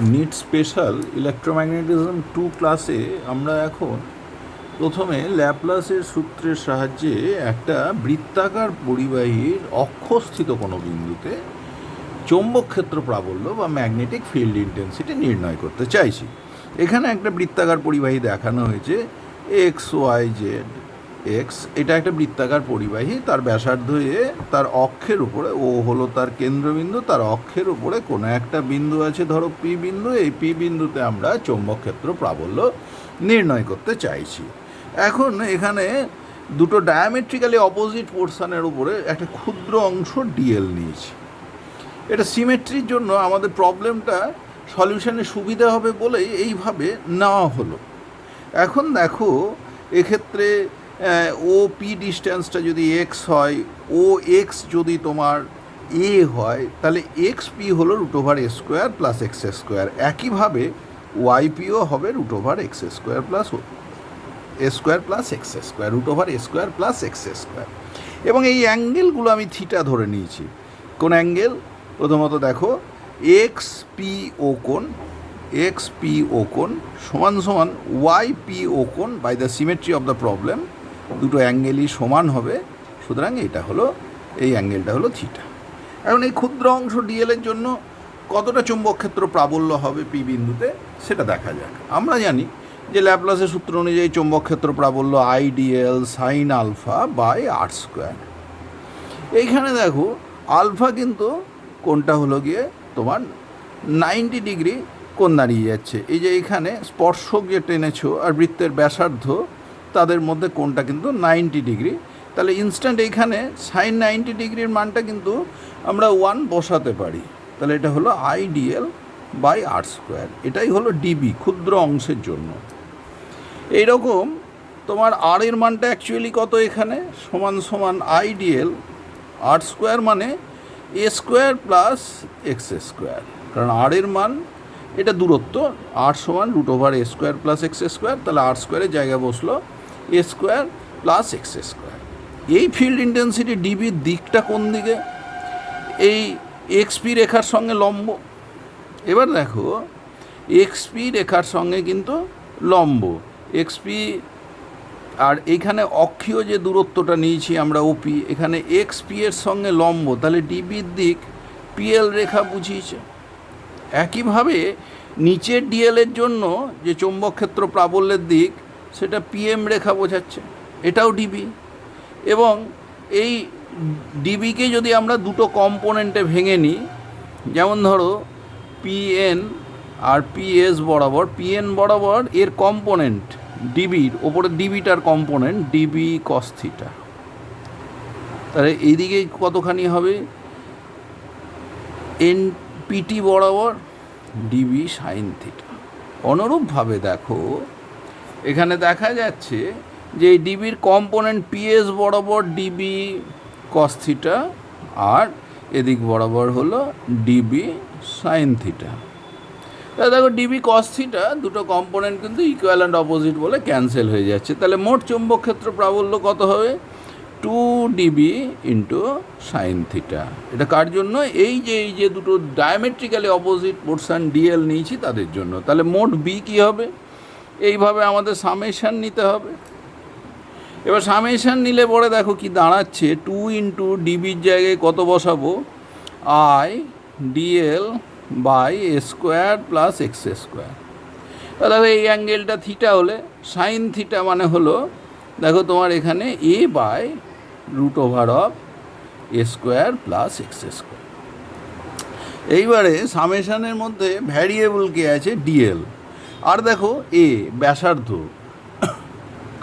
NEET special electromagnetism 2 ক্লাসে আমরা এখন প্রথমে ল্যাপ্লাসের সূত্রের সাহায্যে একটা বৃত্তাকার পরিবাহীর অক্ষস্থিত কোনো বিন্দুতে চৌম্বক ক্ষেত্র প্রাবল্য বা ম্যাগনেটিক ফিল্ড ইন্টেন্সিটি নির্ণয় করতে চাইছি। এখানে একটা বৃত্তাকার পরিবাহী দেখানো হয়েছে এক্স ওয়াই জেড এক্স। এটা একটা বৃত্তাকার পরিবাহী, তার ব্যাসার্ধ এ, তার অক্ষের উপরে ও হলো তার কেন্দ্রবিন্দু, তার অক্ষের উপরে কোনো একটা বিন্দু আছে, ধরো পি বিন্দু। এই পি বিন্দুতে আমরা চৌম্বক ক্ষেত্র প্রাবল্য নির্ণয় করতে চাইছি। এখন এখানে দুটো ডায়ামেট্রিক্যালি অপোজিট পোর্শনের উপরে একটা ক্ষুদ্র অংশ ডিএল নিয়েছি। এটা সিমেট্রির জন্য আমাদের প্রবলেমটা সলিউশনে সুবিধা হবে বলেই এইভাবে নেওয়া হলো। এখন দেখো এক্ষেত্রে ও পি ডিস্ট্যান্সটা যদি এক্স হয়, ও এক্স যদি তোমার এ হয়, তাহলে এক্স পি হলো √a² প্লাস এক্স স্কোয়ার। একইভাবে ওয়াই পিও হবে √x² plus a² plus x square, √a² plus x square. এবং এই অ্যাঙ্গেলগুলো আমি থিটা ধরে নিয়েছি। কোন অ্যাঙ্গেল? প্রথমত দেখো এক্স পি ও কোণ, এক্স পি ও কোণ সমান সমান ওয়াই পি ও কোণ by the symmetry of the problem. দুটো অ্যাঙ্গেলই সমান হবে, সুতরাং এটা হলো, এই অ্যাঙ্গেলটা হলো থিটা। এখন এই ক্ষুদ্র অংশ ডিএলের জন্য কতটা চৌম্বক ক্ষেত্র প্রাবল্য হবে পি বিন্দুতে সেটা দেখা যাক। আমরা জানি যে ল্যাপ্লাসের সূত্র অনুযায়ী চৌম্বক ক্ষেত্র প্রাবল্য IDL sine alpha by r²। এইখানে দেখো আলফা কিন্তু কোনটা হলো গিয়ে তোমার 90 ডিগ্রি কোণ দাঁড়িয়ে যাচ্ছে। এই যে এইখানে স্পর্শক যে টেনেছো আর বৃত্তের ব্যাসার্ধ, তাদের মধ্যে কোণটা কিন্তু 90 ডিগ্রি। তাহলে ইনস্ট্যান্ট এইখানে সাইন 90 ডিগ্রির মানটা কিন্তু আমরা 1 বসাতে পারি। তাহলে এটা হলো আইডিএল বাই r²। এটাই হলো ডিবি ক্ষুদ্র অংশের জন্য। এইরকম তোমার আর এর মানটা অ্যাকচুয়ালি কত এখানে? সমান সমান আইডিএল r² মানে a² প্লাস x²। কারণ আর এর মান, এটা দূরত্ব, আর সমান √a² প্লাস x²। তাহলে r²-এর জায়গায় বসলো a² প্লাস x²। এই ফিল্ড ইন্টেন্সিটি ডিবির দিকটা কোন দিকে? এই এক্সপি রেখার সঙ্গে লম্ব। এবার দেখো এক্সপি রেখার সঙ্গে কিন্তু লম্ব এক্সপি, আর এইখানে অক্ষীয় যে দূরত্বটা নিয়েছি আমরা ওপি, এখানে এক্সপি এর সঙ্গে লম্ব, তাহলে ডিবির দিক পিএল রেখা বুঝিয়েছে। একইভাবে নিচের ডিএলের জন্য যে চৌম্বক ক্ষেত্র প্রাবল্যের দিক, সেটা পিএম রেখা বোঝাচ্ছে, এটাও ডিবি। এবং এই ডিবিকে যদি আমরা দুটো কম্পোনেন্টে ভেঙে নিই, যেমন ধরো পিএন আর পিএস বরাবর, পিএন বরাবর এর কম্পোনেন্ট ডিবির ওপরে, ডিবিটার কম্পোনেন্ট ডিবি কস থিটা, তাহলে এইদিকে কতখানি হবে? এন পিটি বরাবর ডিবি সাইন থিটা। অনুরূপভাবে দেখো এখানে দেখা যাচ্ছে যে এই ডিবির কম্পোনেন্ট পিএস বরাবর ডিবি কস থিটা, আর এদিক বরাবর হলো ডিবি সাইন থিটা। তাহলে দেখো ডিবি কস থিটা দুটো কম্পোনেন্ট কিন্তু ইকুয়াল অ্যান্ড অপোজিট বলে ক্যান্সেল হয়ে যাচ্ছে। তাহলে মোট চৌম্বক ক্ষেত্র প্রাবল্য কত হবে? 2dB into sine theta. এটা কার জন্য? এই যে দুটো ডায়ামেট্রিক্যালি অপোজিট পোর্শন ডিএল নিয়েছি তাদের জন্য। তাহলে মোট বি কী হবে? এইভাবে আমাদের সামেশান নিতে হবে। এবার সামেশান নিলে পরে দেখো কি দাঁড়াচ্ছে, 2 ইন্টু ডিবির জায়গায় কত বসাবো? I DL by a² plus x²। তাহলে এই অ্যাঙ্গেলটা থিটা হলে সাইন থিটা মানে হলো, দেখো তোমার এখানে a by √a² plus x²। এইবারে সামেশানের মধ্যে ভ্যারিয়েবল কে আছে? ডিএল। আর দেখো এ ব্যাসার্ধ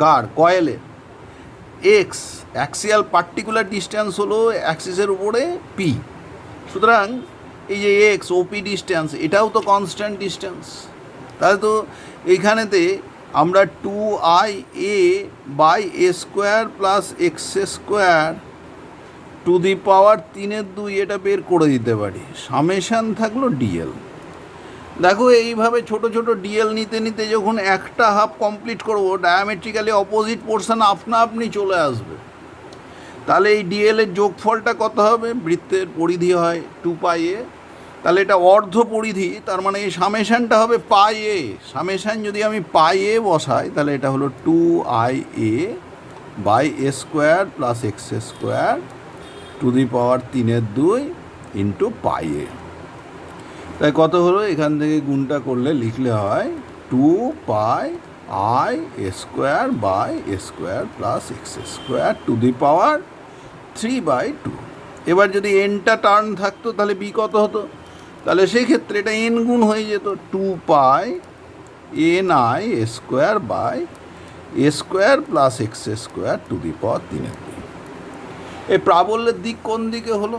কার? কয়েলের। এক্স অ্যাক্সিয়াল পার্টিকুলার ডিস্ট্যান্স হলো অ্যাক্সিসের উপরে পি। সুতরাং এই যে এক্স ওপি ডিস্ট্যান্স, এটাও তো কনস্ট্যান্ট ডিস্ট্যান্স। তাহলে তো এইখানেতে আমরা 2IA বাই a² plus x² to the power 3/2 এটা বের করে দিতে পারি। সামেশান থাকলো ডিএল। দেখো এইভাবে ছোট ছোট ডিএল নিতে নিতে যখন একটা হাফ কমপ্লিট করবো, ডায়ামেট্রিক্যালি অপোজিট পোর্শন আপনা আপনি চলে আসবে। তাহলে এই ডিএলের যোগফলটা কত হবে? বৃত্তের পরিধি হয় 2πa, তাহলে এটা অর্ধ পরিধি, তার মানে এই সামেশানটা হবে পাই এ। সামেশান যদি আমি পাই এ বসাই তাহলে এটা হলো 2IA বাই এ square plus x square to the power 3/2 into pi a. তাই কত হলো, এখান থেকে গুণটা করলে লিখলে হয় 2πi a square by A square plus x square to the power 3/2। এবার যদি এনটা টার্ন থাকতো তাহলে বি কত হতো, তাহলে সেই ক্ষেত্রে এটা এন গুণ হয়ে যেত 2πi a square by A square plus x square to the power 3/2। এই প্রাবল্যের দিক কোন দিকে হলো,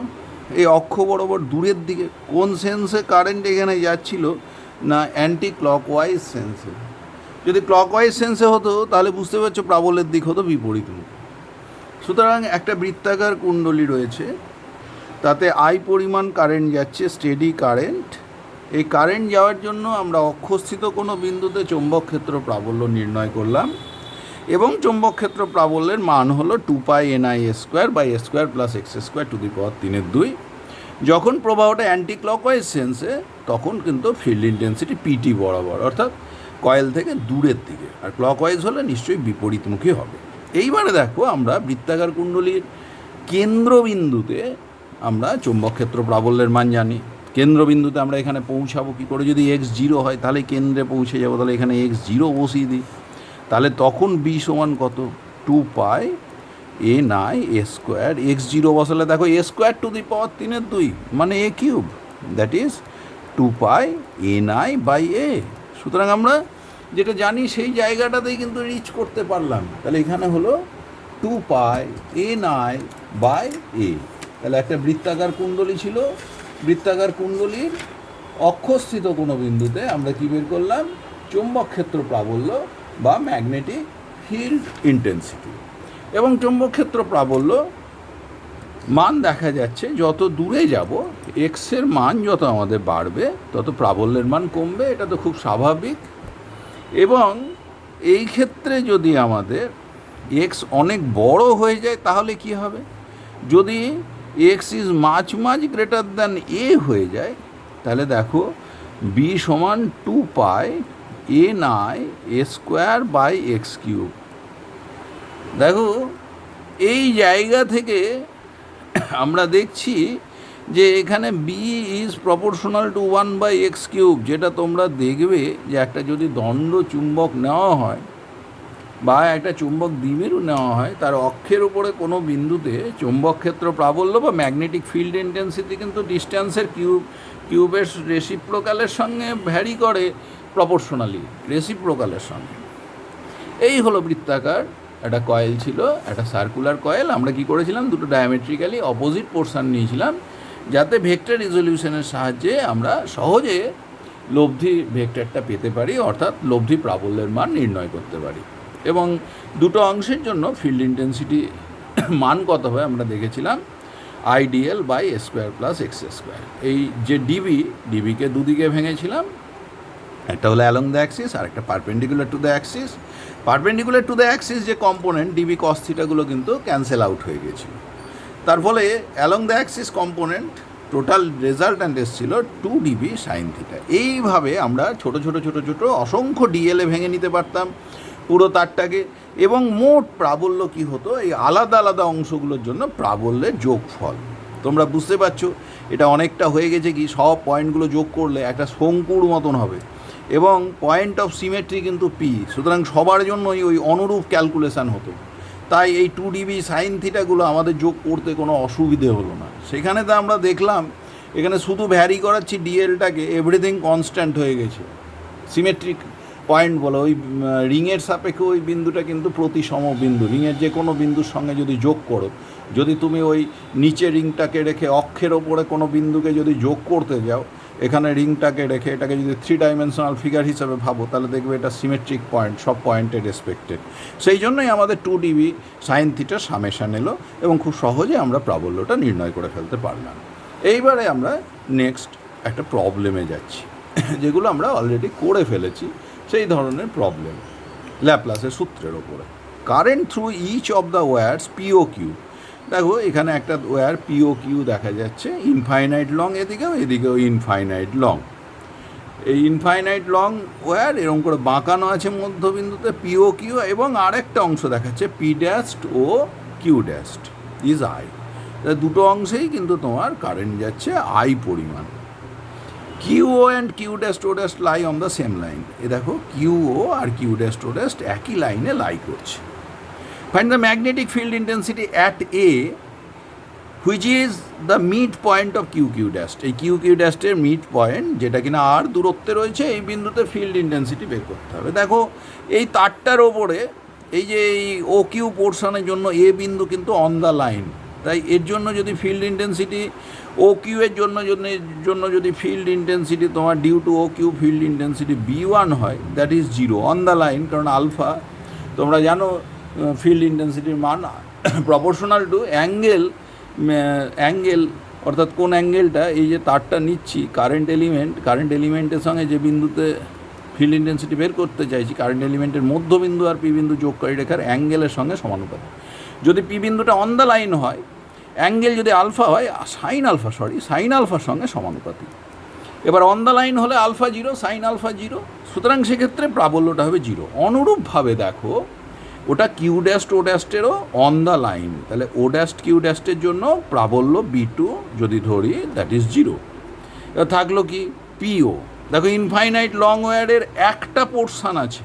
এই অক্ষ বরাবর দূরের দিকে। কোন সেন্সে কারেন্ট এখানে যাচ্ছিল না, অ্যান্টি ক্লকওয়াইজ সেন্সে। যদি ক্লকওয়াইজ সেন্সে হতো তাহলে বুঝতে পারছো প্রাবল্যের দিক হতো বিপরীতমুখী। সুতরাং একটা বৃত্তাকার কুণ্ডলী রয়েছে, তাতে আই পরিমাণ কারেন্ট যাচ্ছে, স্টেডি কারেন্ট। এই কারেন্ট যাওয়ার জন্য আমরা অক্ষস্থিত কোনো বিন্দুতে চৌম্বক ক্ষেত্র প্রাবল্য নির্ণয় করলাম, এবং চৌম্বক ক্ষেত্র প্রাবল্যের মান হলো 2πni a square by A square plus x square to the power 3/2। যখন প্রবাহটা অ্যান্টি ক্লকওয়াইজ সেন্সে তখন কিন্তু ফিল্ড ইন্টেন্সিটি পিটি বরাবর, অর্থাৎ কয়েল থেকে দূরের দিকে, আর ক্লকওয়াইজ হলে নিশ্চয়ই বিপরীতমুখী হবে। এইবারে দেখো আমরা বৃত্তাকার কুণ্ডলীর কেন্দ্রবিন্দুতে আমরা চৌম্বক ক্ষেত্র প্রাবল্যের মান জানি। কেন্দ্রবিন্দুতে আমরা এখানে পৌঁছাবো কী করে, যদি x0 হয় তাহলে কেন্দ্রে পৌঁছে যাবো, তাহলে এখানে x0 বসিয়ে দিই, তাহলে তখন বি সমান কত, 2πi এ স্কোয়ার। x0 বসালে দেখো এ স্কোয়ার টু দি পাওয়ার 3/2 মানে a cube, that is 2πi by a. সুতরাং আমরা যেটা জানি সেই জায়গাটাতেই কিন্তু রিচ করতে পারলাম। তাহলে এখানে হলো 2πi বাই এ। তাহলে একটা বৃত্তাকার কুণ্ডলী ছিল, বৃত্তাকার কুণ্ডলীর অক্ষস্থিত কোনো বিন্দুতে আমরা কী বের করলাম, চৌম্বক ক্ষেত্র প্রাবল্য বা ম্যাগনেটিক ফিল্ড ইন্টেন্সিটি। এবং চৌম্বক ক্ষেত্র প্রাবল্য মান দেখা যাচ্ছে যত দূরে যাব এক্সের মান যত আমাদের বাড়বে তত প্রাবল্যের মান কমবে, এটা তো খুব স্বাভাবিক। এবং এই ক্ষেত্রে যদি আমাদের এক্স অনেক বড় হয়ে যায় তাহলে কি হবে, যদি x is much greater than a হয়ে যায় তাহলে দেখো বি সমান 2πi a square by x cube. দেখো এই জায়গা থেকে আমরা দেখছি যে এখানে B is proportional two 1/x³, যেটা তোমরা দেখবে যে একটা যদি দণ্ড চুম্বক নেওয়া হয় বা একটা চুম্বক দ্বিমেরু নেওয়া হয়, তার অক্ষের উপরে কোনো বিন্দুতে চৌম্বক ক্ষেত্র প্রাবল্য বা ম্যাগনেটিক ফিল্ড ইন্টেন্সিটি কিন্তু ডিস্ট্যান্সের কিউবের রেসিপ্রোকালের সঙ্গে ভ্যারি করে প্রপোর্শনালি রেসিপ্রোকালের সঙ্গে। এই হলো বৃত্তাকার একটা কয়েল ছিল, একটা সার্কুলার কয়েল। আমরা কি করেছিলাম, দুটো ডায়ামেট্রিক্যালি অপোজিট পোর্শন নিয়েছিলাম যাতে ভেক্টর রিজলিউশনের সাহায্যে আমরা সহজে লব্ধি ভেক্টরটা পেতে পারি, অর্থাৎ লব্ধি প্রাবল্যের মান নির্ণয় করতে পারি। এবং দুটো অংশের জন্য ফিল্ড ইন্টেন্সিটি মান কত হয় আমরা দেখেছিলাম, IDL by A square plus x square. এই যে ডিবিকে দুদিকে ভেঙেছিলাম, একটা হলো অ্যালং দ্য অ্যাক্সিস আর একটা perpendicular to the Axis. Perpendicular to the Axis যে কম্পোনেন্ট ডিবি কস থিটাগুলো কিন্তু ক্যান্সেল আউট হয়ে গেছিল, তার ফলে along the Axis component total resultant এসেছিল 2dB সাইন থিটা। এইভাবে আমরা ছোট অসংখ্য ডিএলএ ভেঙে নিতে পারতাম পুরো তারটাকে, এবং মোট প্রাবল্য কী হতো, এই আলাদা আলাদা অংশগুলোর জন্য প্রাবল্যের যোগফল। তোমরা বুঝতে পারছো এটা অনেকটা হয়ে গেছে কি, সব পয়েন্টগুলো যোগ করলে একটা শঙ্কুর মতন হবে, এবং পয়েন্ট অফ সিমেট্রি কিন্তু পি, সুতরাং সবার জন্যই ওই অনুরূপ ক্যালকুলেশান হতো। তাই এই 2dB সাইন থিটাগুলো আমাদের যোগ করতে কোনো অসুবিধে হলো না। সেখানে তো আমরা দেখলাম এখানে শুধু ভ্যারি করাচ্ছি ডিএলটাকে, এভরিথিং কনস্ট্যান্ট হয়ে গেছে। সিমেট্রিক পয়েন্ট বলো, ওই রিংয়ের সাপেক্ষে ওই বিন্দুটা কিন্তু প্রতিসম বিন্দু, রিংয়ের যে কোনো বিন্দুর সঙ্গে যদি যোগ করো, যদি তুমি ওই নিচে রিংটাকে রেখে অক্ষের ওপরে কোনো বিন্দুকে যদি যোগ করতে যাও, এখানে রিংটাকে রেখে এটাকে যদি 3 ডাইমেনশনাল ফিগার হিসাবে ভাবো তাহলে দেখবে এটা সিমেট্রিক পয়েন্ট, সব পয়েন্টের রেসপেক্টেড। সেই জন্যই আমাদের 2dB সাইন থিটার সামেশান এলো এবং খুব সহজে আমরা প্রাবল্যটা নির্ণয় করে ফেলতে পারলাম। এইবারে আমরা নেক্সট একটা প্রবলেমে যাচ্ছি, যেগুলো আমরা অলরেডি করে ফেলেছি সেই ধরনের প্রবলেম ল্যাপ্লাসের সূত্রের ওপরে। Current through each of the wires PO Q, দেখো এখানে একটা ওয়্যার পিও কিউ দেখা যাচ্ছে, ইনফাইনাইট লং এদিকেও ইনফাইনাইট লং। এই ইনফাইনাইট লং ওয়্যার এরকম করে বাঁকানো আছে মধ্যবিন্দুতে পিও কিউ, এবং আরেকটা অংশ দেখাচ্ছে P dash O Q dash is I. দুটো অংশেই কিন্তু তোমার কারেন্ট যাচ্ছে আই পরিমাণ। Q O and Q dash O dash lie on the same line. এ দেখো কিউ ও আর কিউ ড্যাস্ট ও ড্যাস্ট একই লাইনে লাই করছে। Find the magnetic field intensity at A which is the mid point of Q Q dash. এই Q Q ড্যাস্টের mid point, যেটা কিনা আর দূরত্বে রয়েছে, এই বিন্দুতে ফিল্ড ইন্টেন্সিটি বের করতে হবে। দেখো এই তারটার ওপরে এই যে এই ও কিউ পোর্শনের জন্য এ বিন্দু কিন্তু অন দ্য লাইন, তাই এর জন্য যদি ফিল্ড ইন্টেন্সিটি ও কিউ এর জন্য যদি ফিল্ড ইন্টেন্সিটি তোমার due to O Q field intensity বি1 হয়, that is zero on the line. কারণ আলফা তোমরা জানো ফিল্ড ইন্টেন্সিটির মান প্রপোর্শনাল টু অ্যাঙ্গেল, অর্থাৎ কোন অ্যাঙ্গেলটা এই যে তারটা নিচ্ছি কারেন্ট এলিমেন্টের সঙ্গে যে বিন্দুতে ফিল্ড ইন্টেন্সিটি বের করতে চাইছি, কারেন্ট এলিমেন্টের মধ্যবিন্দু আর পি বিন্দু যোগকারী রেখার অ্যাঙ্গেলের সঙ্গে সমানুপাতিক। যদি পি বিন্দুটা অন দ্য লাইন হয়, অ্যাঙ্গেল যদি আলফা হয়, সাইন আলফার সঙ্গে সমানুপাতিক। এবার অন দ্য লাইন হলে alpha zero, sine alpha zero, সুতরাং সেক্ষেত্রে প্রাবল্যটা হবে জিরো। অনুরূপভাবে দেখো ওটা কিউ ড্যাস্ট ও ড্যাস্টেরও অন দ্য লাইন, তাহলে ও ড্যাস্ট কিউ ড্যাস্টের জন্য প্রাবল্য বি2 যদি ধরি, দ্যাট ইজ জিরো। এবার থাকলো কি পিও। দেখো ইনফাইনাইট লং ওয়্যারের একটা পোর্শন আছে,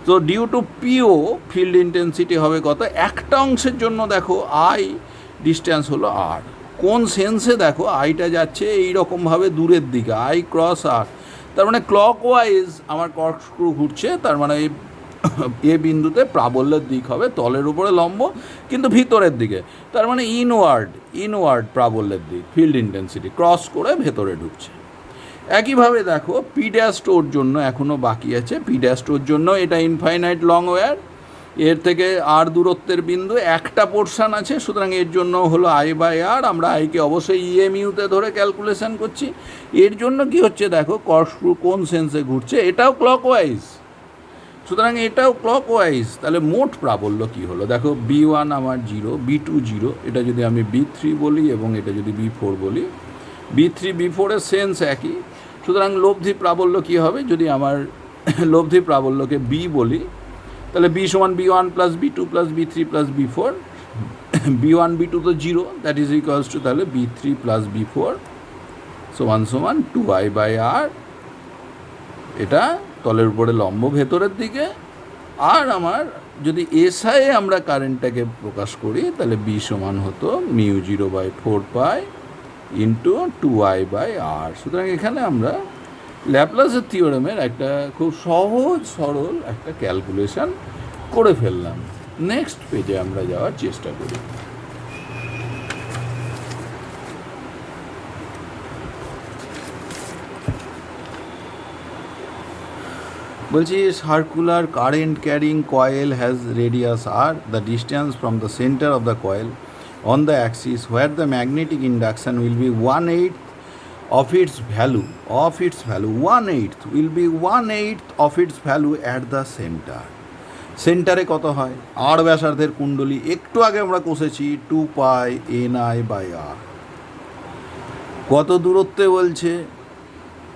তো due to PO field intensity হবে কত? একটা অংশের জন্য দেখো আই ডিস্ট্যান্স হলো আর। কোন সেন্সে দেখো আইটা যাচ্ছে এইরকমভাবে দূরের দিকে, আই ক্রস আর, তার মানে ক্লকওয়াইজ আমার কর্কস্ক্রু ঘুরছে, তার মানে এ বিন্দুতে প্রাবল্যের দিক হবে তলের উপরে লম্ব কিন্তু ভিতরের দিকে, তার মানে ইনওয়ার্ড প্রাবল্যের দিক, ফিল্ড ইন্টেন্সিটি ক্রস করে ভেতরে ঢুকছে। একইভাবে দেখো পি ড্যাস্ট ওর জন্য এখনও বাকি আছে, পি ড্যাস্ট ওর জন্য এটা ইনফাইনাইট লং ওয়্যার, এর থেকে আর দূরত্বের বিন্দু একটা পোর্শন আছে, সুতরাং এর জন্য হলো আই বাই আর। আমরা আইকে অবশ্যই ইএমইউতে ধরে ক্যালকুলেশন করছি। এর জন্য কি হচ্ছে দেখো কর্কস্ক্রু কোন সেন্সে ঘুরছে, এটাও ক্লকওয়াইজ, সুতরাং এটাও ক্লকওয়াইজ। তাহলে মোট প্রাবল্য কী হলো দেখো, বি1 আমার জিরো, বি2 জিরো, এটা যদি আমি বি3 বলি এবং এটা যদি বি4 বলি, বি3 বি4-এর সেন্স একই, সুতরাং লব্ধি প্রাবল্য কী হবে? যদি আমার লব্ধি প্রাবল্যকে বি বলি, তাহলে বি সমান B one plus B2 plus বি3 plus বি4, B one B2 তো zero, that is equals two তাহলে বি3 প্লাস বি4 সমান 2i বাই আর। এটা তলের উপরে লম্ব ভেতরের দিকে। আর আমার যদি এসআই আমরা কারেন্টটাকে প্রকাশ করি, তাহলে বি সমান হতো μ0 বাই 4 ইন্টু 2i বাই আর। সুতরাং এখানে আমরা ল্যাপ্লাসের থিওরেমের একটা খুব সহজ সরল একটা ক্যালকুলেশন করে ফেললাম। নেক্সট পেজে আমরা যাওয়ার চেষ্টা করি। বলছি circular current carrying coil has radius R, the distance from the centre of the coil on the axis where the magnetic induction will be 1/8 of its value, 1/8 will be 1/8 of its value at the center. সেন্টারে কত হয়? আর ব্যাসার্ধের কুণ্ডলী, একটু আগে আমরা কষেছি 2πni/r। কত দূরত্বে বলছে?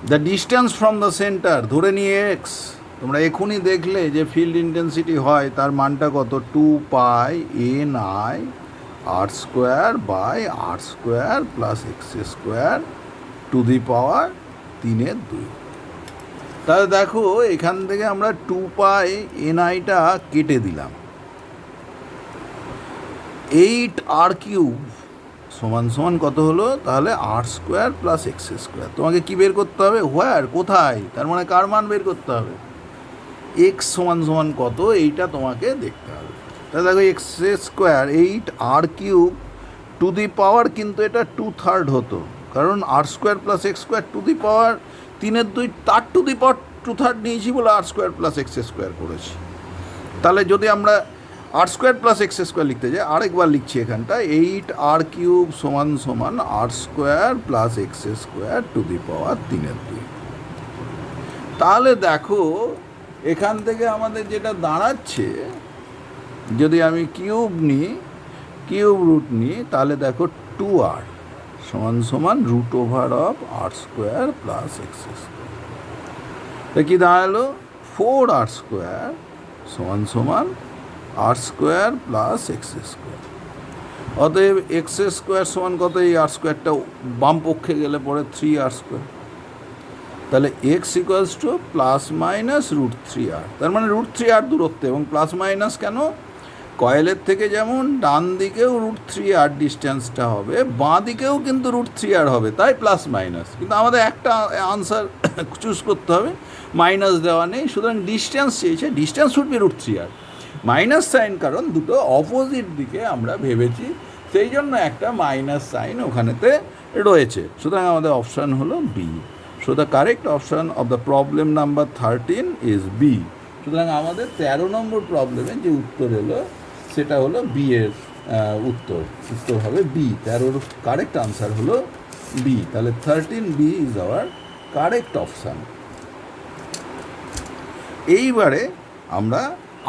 The distance from the centre ধরে নিয়ে এক্স, তোমরা এখনই দেখলে যে ফিল্ড ইন্টেন্সিটি হয় তার মানটা কত? 2πni r² plus x² to the power 3/2। তাহলে দেখো এখান থেকে আমরা 2πni-টা কেটে দিলাম, 8r³ সমান কত হলো? তাহলে r² প্লাস x²। তোমাকে কি বের করতে হবে? হোয়ার, কোথায়, তার মানে কার মান বের করতে হবে? x সমান কত এইটা তোমাকে দেখতে হবে। তাহলে দেখো x² 8r³ টু দি পাওয়ার, কিন্তু এটা 2/3 হতো, কারণ r² plus x² to the power 3/2, তার টু দি পাওয়ার 2/3 নিয়েছি বলে r² প্লাস x² করেছি। তাহলে যদি আমরা r² প্লাস x² লিখতে যাই, আরেকবার লিখছি এখানটা, 8r³ সমান r² plus x² to the power 3/2। তাহলে দেখো এখান থেকে আমাদের যেটা দাঁড়াচ্ছে, যদি আমি কিউব নিই কিউব রুট নিই, তাহলে দেখো 2r সমান সমান root over of R square plus x square. তা কি দাঁড়ালো? 4r স্কোয়ার সমান সমান R square plus x square. অতএব এক্স স্কোয়ার সমান কত? এই আর স্কোয়ারটা বাম পক্ষে গেলে পরে 3r স্কোয়ার। তাহলে X equals to plus minus root 3r, তার মানে রুট 3r দূরত্ব। এবং প্লাস মাইনাস কেন? কয়েলের থেকে যেমন ডান দিকেও রুট 3r ডিস্টেন্সটা হবে, বাঁ দিকেও কিন্তু রুট 3r হবে, তাই প্লাস মাইনাস। কিন্তু আমাদের একটা আনসার চুজ করতে হবে, মাইনাস দেওয়া নেই, সুতরাং ডিস্টেন্স চেয়েছে, distance should be root 3r। Minus sign কারণ দুটো অপোজিট দিকে আমরা ভেবেছি, সেই জন্য একটা মাইনাস সাইন ওখানেতে রয়েছে। সুতরাং আমাদের অপশান হলো B. So the correct option of the problem number 13 is B. সুতরাং আমাদের 13 নম্বর প্রবলেমে যে উত্তর এলো সেটা হলো বি এর উত্তর হবে বি। 13-র কারেক্ট আনসার হলো বি। তাহলে 13B is our correct option. এইবারে আমরা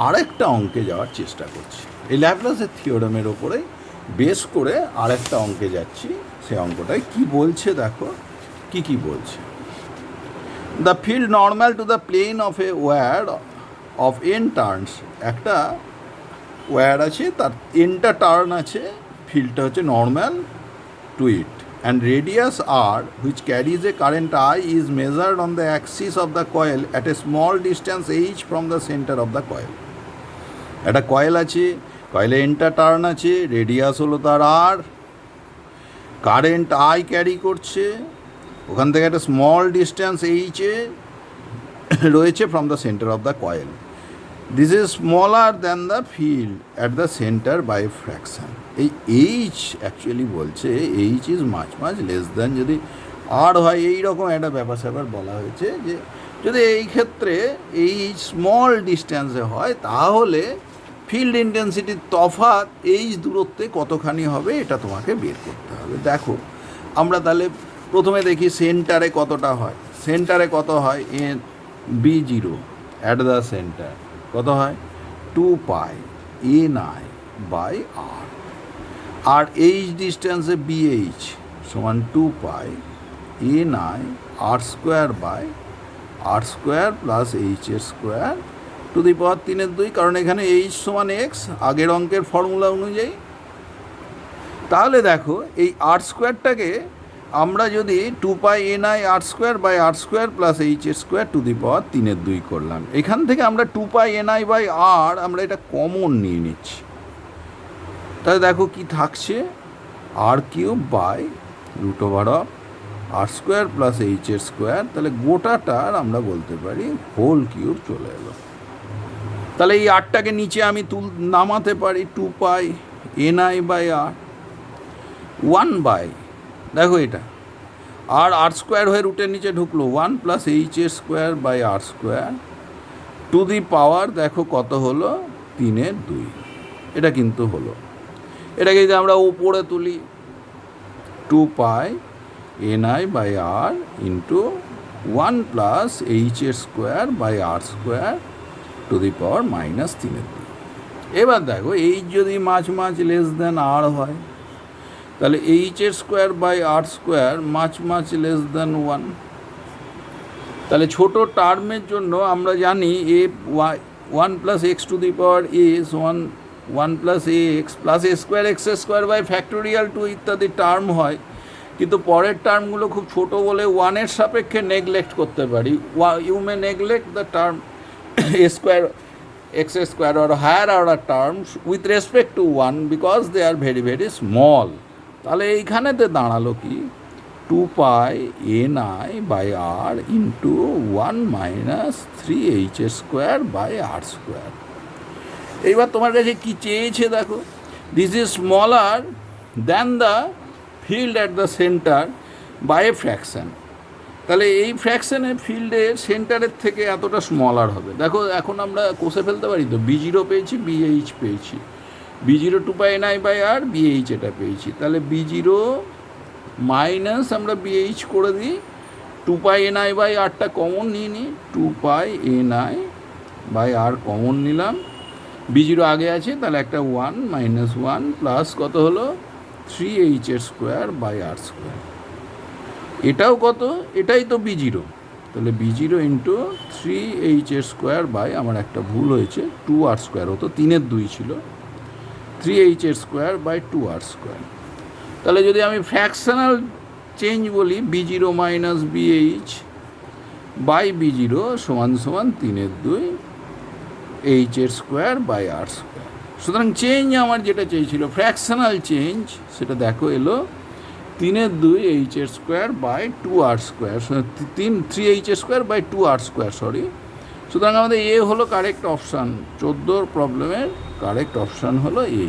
আরেকটা অঙ্কে যাওয়ার চেষ্টা করছি, এই ল্যাপ্লাসের থিওরেমের ওপরে বেস করে আরেকটা অঙ্কে যাচ্ছি। সে অঙ্কটায় কি বলছে দেখো, কি বলছে। The field normal to the plane of a wire of n turns. একটা ওয়্যার আছে, তার nটা টার্ন আছে, ফিল্ডটা হচ্ছে normal to it, and radius r which carries a current I is measured on the axis of the coil at a small distance h from the center of the coil. একটা coil আছে, কয়েলে nটা turn আছে, radius হলো তার r, current I carry করছে, ওখান থেকে একটা স্মল ডিস্টেন্স এইচে রয়েছে from the centre of the coil. This is smaller than the field at the centre by fraction. এই এইচ অ্যাকচুয়ালি বলছে H is much less than, যদি আর হয় এইরকম একটা ব্যাপার স্যাপার বলা হয়েছে, যে যদি এই ক্ষেত্রে এইচ স্মল ডিস্টেন্সে হয় তাহলে ফিল্ড ইন্টেন্সিটির তফাৎ এইচ দূরত্বে কতখানি হবে এটা তোমাকে বের করতে হবে। দেখো আমরা তাহলে প্রথমে দেখি সেন্টারে কতটা হয়। সেন্টারে কত হয়? B0 অ্যাট দ্য সেন্টার কত হয়? 2π ni/r। আর এইচ ডিস্টেন্সে BH সমান 2π ni/r² প্লাস এইচের স্কোয়ার টু দি পাওয়ার 3/2, কারণ এখানে এইচ সমান এক্স আগের অঙ্কের ফর্মুলা অনুযায়ী। তাহলে দেখো এই আর স্কোয়ারটাকে আমরা যদি 2π ni/r² প্লাস এইচের স্কোয়ার টু দি পাওয়ার 3/2 করলাম, এখান থেকে আমরা 2π ni/r আমরা এটা কমন নিয়ে নিচ্ছি। তাহলে দেখো কি থাকছে, r³ প্লাস এইচের স্কোয়ার, তাহলে গোটাটার আমরা বলতে পারি হোল কিউব চলে এলো। তাহলে এই আরটাকে নিচে আমি নামাতে পারি 2π ni/r 1/, দেখো এটা আর² হয়ে রুটের নিচে ঢুকলো 1 প্লাস এইচের square by r² to the power দেখো কত হলো 3/2। এটা কিন্তু হলো, এটাকে যদি আমরা উপরে তুলি 2π ni/r ইন্টু 1 প্লাস এইচের square by r² to the power -3/2। এবার দেখো এইচ যদি মাছ লেস দেন আর হয়, তাহলে এইচের square by r² much less than 1। তাহলে ছোট টার্মের জন্য আমরা জানি এ 1 plus x to the power a সমান 1 plus a x plus x² by factorial 2 ইত্যাদি টার্ম হয়, কিন্তু পরের টার্মগুলো খুব ছোট বলে 1-এর সাপেক্ষে নেগলেক্ট করতে পারি। You may neglect the term x² or higher order terms with respect to 1 because they are very small. তাহলে এইখানেতে দাঁড়ালো কি 2π ni/r into 1 minus 3h² by r²। এইবার তোমার কাছে কি চেয়েছে দেখো, this is smaller than the field at the centre by a fraction. তাহলে এই ফ্র্যাকশানের ফিল্ডের সেন্টারের থেকে এতটা স্মলার হবে। দেখো এখন আমরা কষে ফেলতে পারি তো, B0 পেয়েছি, BH পেয়েছি, B0 2π ni/r, BH এটা পেয়েছি। তাহলে B0 মাইনাস আমরা BH করে দিই, 2π ni/rটা কমন নিয়ে নিই, 2π ni/r কমন নিলাম, বি জিরো আগে আছে, তাহলে একটা 1 মাইনাস 1 প্লাস কত হলো 3h² এটাও কত, এটাই তো বি জিরো, তাহলে B zero into 3h² by, আমার একটা ভুল হয়েছে, 2r² হতো, 3/2 ছিল, 3h²/2r²। তাহলে যদি আমি ফ্র্যাকশনাল চেঞ্জ বলি, B zero minus BH by B zero সমান সমান 3/2 h²/r²। সুতরাং চেঞ্জ আমার যেটা চেয়েছিল ফ্র্যাকশনাল চেঞ্জ, সেটা দেখো এলো 3/2 h²/2r², 3h²/2r², সরি। সুতরাং আমাদের এ হলো কারেক্ট অপশান, 14 প্রবলেমের কারেক্ট অপশান হলো এ।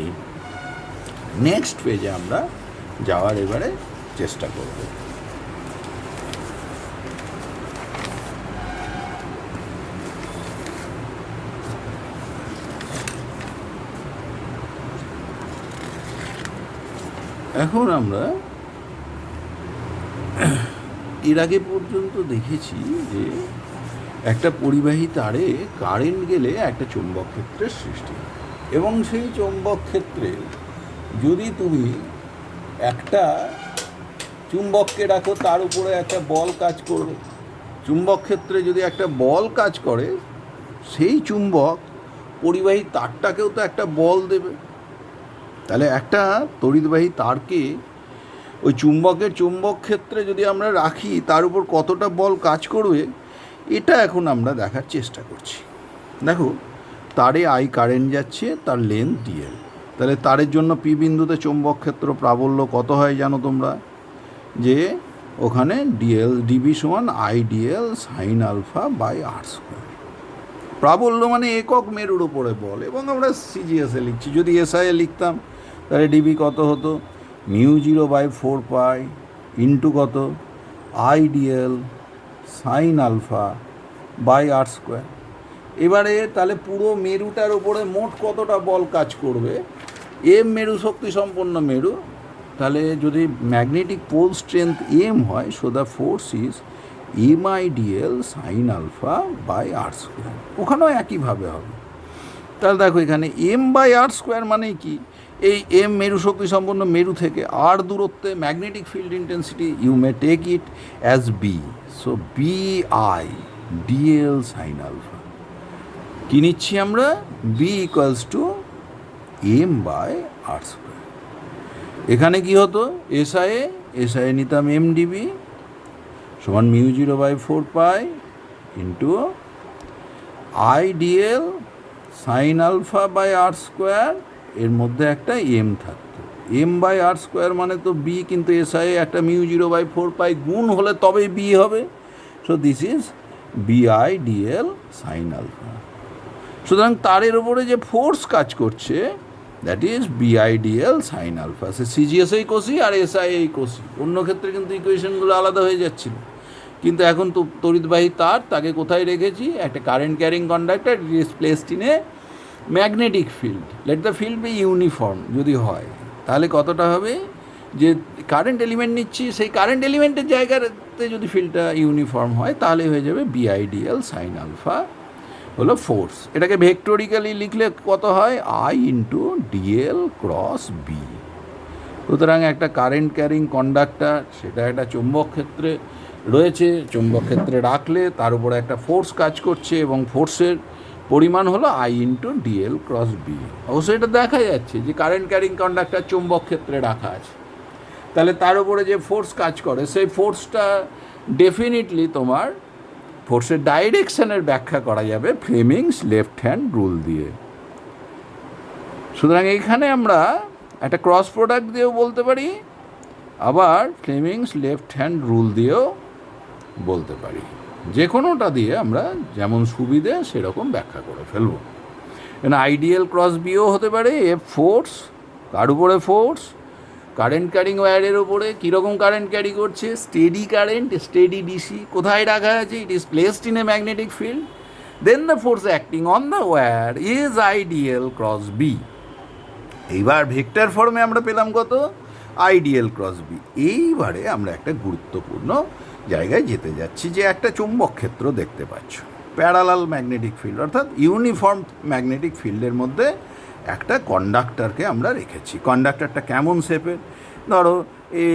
নেক্সট পেজে আমরা যাওয়ার এবারে চেষ্টা করব। এখন আমরা এর আগে পর্যন্ত দেখেছি যে একটা পরিবাহী তারে কারেন্ট গেলে একটা চৌম্বক ক্ষেত্রের সৃষ্টি, এবং সেই চৌম্বক ক্ষেত্রে যদি তুমি একটা চুম্বককে রাখো, তার উপরে একটা বল কাজ করবে। চুম্বক ক্ষেত্রে যদি একটা বল কাজ করে, সেই চুম্বক পরিবাহী তারটাকেও তো একটা বল দেবে। তাহলে একটা তড়িৎবাহী তারকে ওই চুম্বকের চুম্বক ক্ষেত্রে যদি আমরা রাখি, তার উপর কতটা বল কাজ করবে, এটা এখন আমরা দেখার চেষ্টা করছি। দেখো, তারে আই কারেন্ট যাচ্ছে, তার লেন্থ ডিএল, তাহলে তারের জন্য পি বিন্দুতে চৌম্বক ক্ষেত্র প্রাবল্য কত হয় জানো তোমরা, যে ওখানে ডিএল ডিবি সমান I DL sine alpha by r²। প্রাবল্য মানে একক মেরুর উপরে বল, এবং আমরা সিজিএসে লিখছি। যদি এসআইএ লিখতাম তাহলে ডিবি কত হতো, μ0/4π ইন্টু কত I DL sine alpha by r²। এবারে তাহলে পুরো মেরুটার উপরে মোট কতটা বল কাজ করবে, এম মেরু শক্তি সম্পন্ন মেরু, তাহলে যদি ম্যাগনেটিক পোল স্ট্রেংথ এম হয়, so the force is MIdl sine alpha by r²। ওখানেও একইভাবে হবে। তাহলে দেখো এখানে m/r² মানে কি, এই এম মেরু শক্তি সম্পন্ন মেরু থেকে আর দূরত্বে magnetic field intensity, you may take it as B, so BI/dl sine alpha. কী নিচ্ছি আমরা, বি ইকুয়ালস টু m/r²। এখানে কি হতো, এসআইএ নিতাম MdB সমান μ0/4π into I DL sine alpha by r², এর মধ্যে একটা এম থাকতো, m/r² মানে তো বি, কিন্তু এসআইএ একটা μ0/4π গুণ হলে তবেই বি হবে, so this is BI/dl sine alpha. সুতরাং তারের উপরে যে ফোর্স কাজ করছে, that is BI/dl sine alpha. সে সিজিএসএই কষি আর এসআইএই কষি, অন্য ক্ষেত্রে কিন্তু ইকুয়েশনগুলো আলাদা হয়ে যাচ্ছিল। কিন্তু এখন তো তড়িৎবাহী তার, তাকে কোথায় রেখেছি, একটা current carrying conductor, it is placed in a magnetic field, let the field B uniform যদি হয়, তাহলে কতটা হবে, যে কারেন্ট এলিমেন্ট নিচ্ছি, সেই কারেন্ট এলিমেন্টের জায়গাতে যদি ফিল্ডটা ইউনিফর্ম হয়, তাহলে হয়ে যাবে BI/dl সাইন আলফা হলো ফোর্স। এটাকে ভেক্টোরিক্যালি লিখলে কত হয়, I into DL cross B. সুতরাং একটা কারেন্ট ক্যারিং কন্ডাক্টর, সেটা একটা চৌম্বক ক্ষেত্রে রয়েছে, চৌম্বক ক্ষেত্রে রাখলে তার উপরে একটা ফোর্স কাজ করছে, এবং ফোর্সের পরিমাণ হলো I into DL cross B. অবশ্যই এটা দেখা যাচ্ছে যে কারেন্ট ক্যারিং কন্ডাক্টর চৌম্বক ক্ষেত্রে রাখা আছে, তাহলে তার উপরে যে ফোর্স কাজ করে, সেই ফোর্সটা ডেফিনিটলি তোমার ফোর্সের ডাইরেকশনের ব্যাখ্যা করা যাবে ফ্লেমিংস লেফট হ্যান্ড রুল দিয়ে। সুতরাং এখানে আমরা একটা ক্রস প্রোডাক্ট দিয়েও বলতে পারি, আবার ফ্লেমিংস লেফট হ্যান্ড রুল দিয়েও বলতে পারি, যে কোনোটা দিয়ে আমরা যেমন সুবিধে সেরকম ব্যাখ্যা করে ফেলব। এখানে আইডিয়াল ক্রস বিও হতে পারে, এফ ফোর্স, কার উপরে ফোর্স, কারেন্ট ক্যারিং ওয়্যারের ওপরে কীরকম কারেন্ট ক্যারি করছে, স্টেডি কারেন্ট, স্টেডি ডিসি, কোথায় রাখা আছে, it is placed in a magnetic field, then the force acting on the wire is IDL cross B. এইবার ভেক্টর ফর্মে আমরা পেলাম কত, আইডিয়াল ক্রস বি। এইবারে আমরা একটা গুরুত্বপূর্ণ জায়গায় যেতে যাচ্ছি, যে একটা চৌম্বক ক্ষেত্র দেখতে পাচ্ছ। প্যারালাল ম্যাগনেটিক ফিল্ড, অর্থাৎ ইউনিফর্ম ম্যাগনেটিক ফিল্ডের মধ্যে একটা কন্ডাক্টরকে আমরা রেখেছি। কন্ডাক্টরটা কেমন শেপের? ধরো এ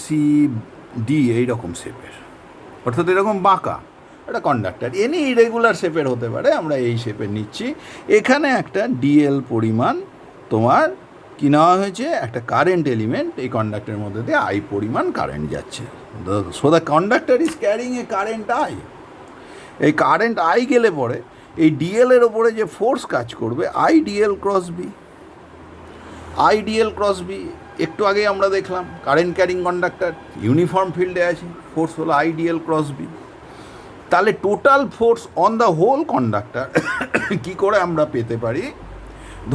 সি ডি এইরকম শেপের, অর্থাৎ এরকম বাঁকা একটা কন্ডাক্টর। এনি ইরেগুলার শেপের হতে পারে, আমরা এই শেপের নিচ্ছি। এখানে একটা ডিএল পরিমাণ তোমার কী নেওয়া হয়েছে, একটা কারেন্ট এলিমেন্ট, এই কন্ডাক্টরের মধ্যে দিয়ে আই পরিমাণ কারেন্ট যাচ্ছে। So the conductor is carrying a current I. এই কারেন্ট আই গেলে পরে এই ডিএলের ওপরে যে ফোর্স কাজ করবে, I DL cross B. I DL cross B একটু আগেই আমরা দেখলাম, কারেন্ট ক্যারিং কন্ডাক্টর ইউনিফর্ম ফিল্ডে আছে, ফোর্স হলো আই ডিএল ক্রস বি। তাহলে total force on the whole conductor কী করে আমরা পেতে পারি?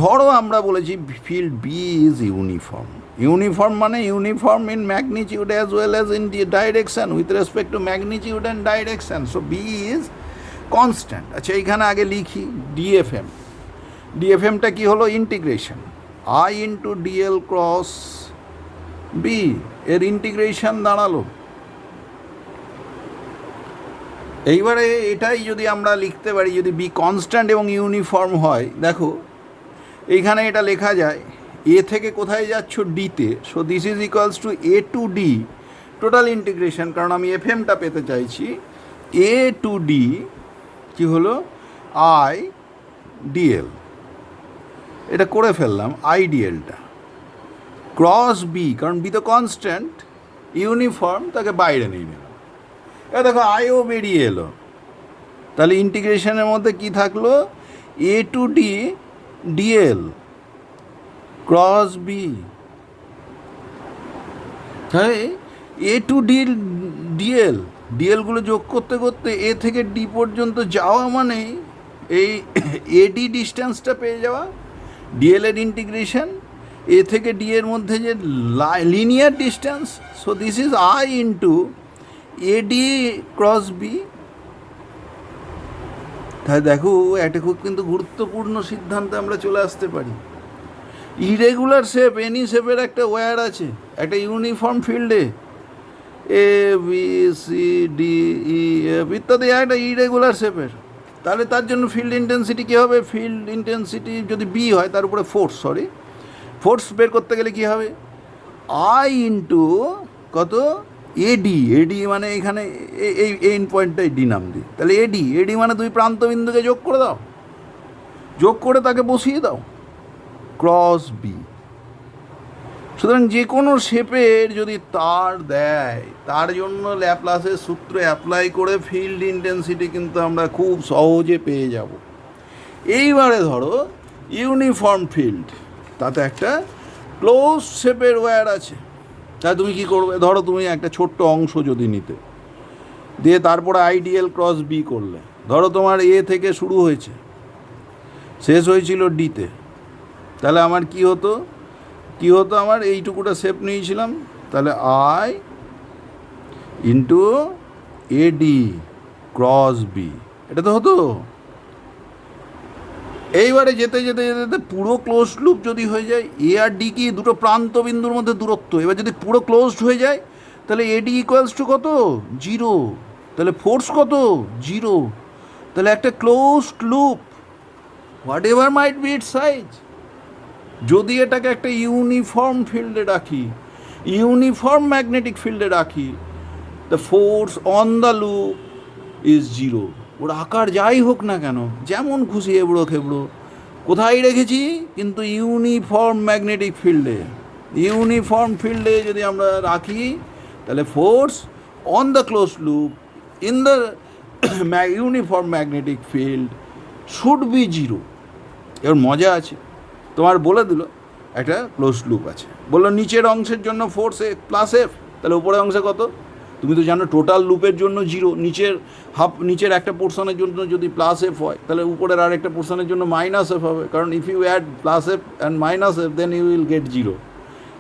ধরো আমরা বলেছি field B is uniform. Uniform মানে uniform in magnitude as well as in the direction with respect to magnitude and direction. So B is constant. আচ্ছা, এইখানে আগে লিখি ডিএফএম। ডিএফএমটা কী হলো? Integration I into DL cross B, এর integration দাঁড়ালো। এইবারে এটাই যদি আমরা লিখতে পারি, যদি বি কনস্ট্যান্ট এবং ইউনিফর্ম হয়, দেখো এইখানে এটা লেখা যায় এ থেকে কোথায় যাচ্ছ? ডিতে। So this is equals to A to D total integration, কারণ আমি এফএমটা পেতে চাইছি। এ টু ডি কী হলো? আই ডিএল, এটা করে ফেললাম আই ডিএলটা, ক্রস বি, কারণ বি তো কনস্ট্যান্ট, ইউনিফর্ম, তাকে বাইরে নিয়ে নিলাম। এবার দেখো আইও বেরিয়ে এলো। তাহলে ইন্টিগ্রেশনের মধ্যে কি থাকলো? A to D DL cross B. তাই এ টু ডি ডিএল, ডিএলগুলো যোগ করতে করতে এ থেকে ডি পর্যন্ত যাওয়া মানে এই এডি ডিস্টেন্সটা পেয়ে যাওয়া। ডিএল এর ইন্টিগ্রেশন এ থেকে ডি এর মধ্যে যে linear distance, so this is I into AD cross B. তাই দেখো একটা খুব কিন্তু গুরুত্বপূর্ণ সিদ্ধান্তে আমরা চলে আসতে পারি। ইরেগুলার শেপ, এনি শেপের একটা ওয়্যার আছে একটা ইউনিফর্ম ফিল্ডে, A B C D E F ইত্যাদি একটা ইরেগুলার শেপের। তাহলে তার জন্য ফিল্ড ইন্টেন্সিটি কী হবে? ফিল্ড ইন্টেন্সিটি যদি বি হয়, তার উপরে ফোর্স বের করতে গেলে কী হবে? আই ইন্টু কত? এডি। এডি মানে এখানে এই এন্ড পয়েন্টটাই ডি নাম দিই। তাহলে এডি মানে দুই প্রান্তবিন্দুকে যোগ করে দাও, যোগ করে তাকে বসিয়ে দাও, ক্রস বি। সুতরাং যে কোনো শেপের যদি তার দেয়, তার জন্য ল্যাপ্লাসের সূত্র অ্যাপ্লাই করে ফিল্ড ইন্টেন্সিটি কিন্তু আমরা খুব সহজে পেয়ে যাব। এইবারে ধরো ইউনিফর্ম ফিল্ড, তাতে একটা ক্লোজ শেপের ওয়্যার আছে। তাই তুমি কী করবে? ধরো তুমি একটা ছোট্ট অংশ যদি নিতে, দিয়ে তারপরে আইডিএল ক্রস বি করলে, ধরো তোমার এ থেকে শুরু হয়েছে, শেষ হয়েছিল ডিতে, তাহলে আমার কি হতো? আমার এইটুকুটা শেপ নিয়েছিলাম, তাহলে I into AD cross B, এটা তো হতো। এইবারে যেতে যেতে যেতে যেতে পুরো ক্লোজ লুপ যদি হয়ে যায়, এ আর ডি কি দুটো প্রান্ত বিন্দুর মধ্যে দূরত্ব, এবার যদি পুরো ক্লোজড হয়ে যায়, তাহলে এডি ইকুয়ালস টু কত? 0। তাহলে ফোর্স কত? 0। তাহলে একটা closed loop, what ever might be it's size, যদি এটাকে একটা ইউনিফর্ম ফিল্ডে রাখি, ইউনিফর্ম ম্যাগনেটিক ফিল্ডে রাখি, the force on the loop is 0। ওর আকার যাই হোক না কেন, যেমন খুশি এবড়ো খেবড়ো, কোথায় রেখেছি? কিন্তু ইউনিফর্ম ম্যাগনেটিক ফিল্ডে। ইউনিফর্ম ফিল্ডে যদি আমরা রাখি, তাহলে force on the close loop in the uniform magnetic field should B 0। এর মজা আছে, তোমার বলে দিল একটা ক্লোজ লুপ আছে, বললো নিচের অংশের জন্য ফোর্স এ প্লাস এফ, তাহলে উপরের অংশে কত? তুমি তো জানো টোটাল লুপের জন্য 0, নিচের একটা পোর্শনের জন্য যদি প্লাস এফ হয়, তাহলে উপরের আর একটা পোর্শনের জন্য মাইনাস এফ হবে, কারণ if you add plus F and minus F then you will get 0।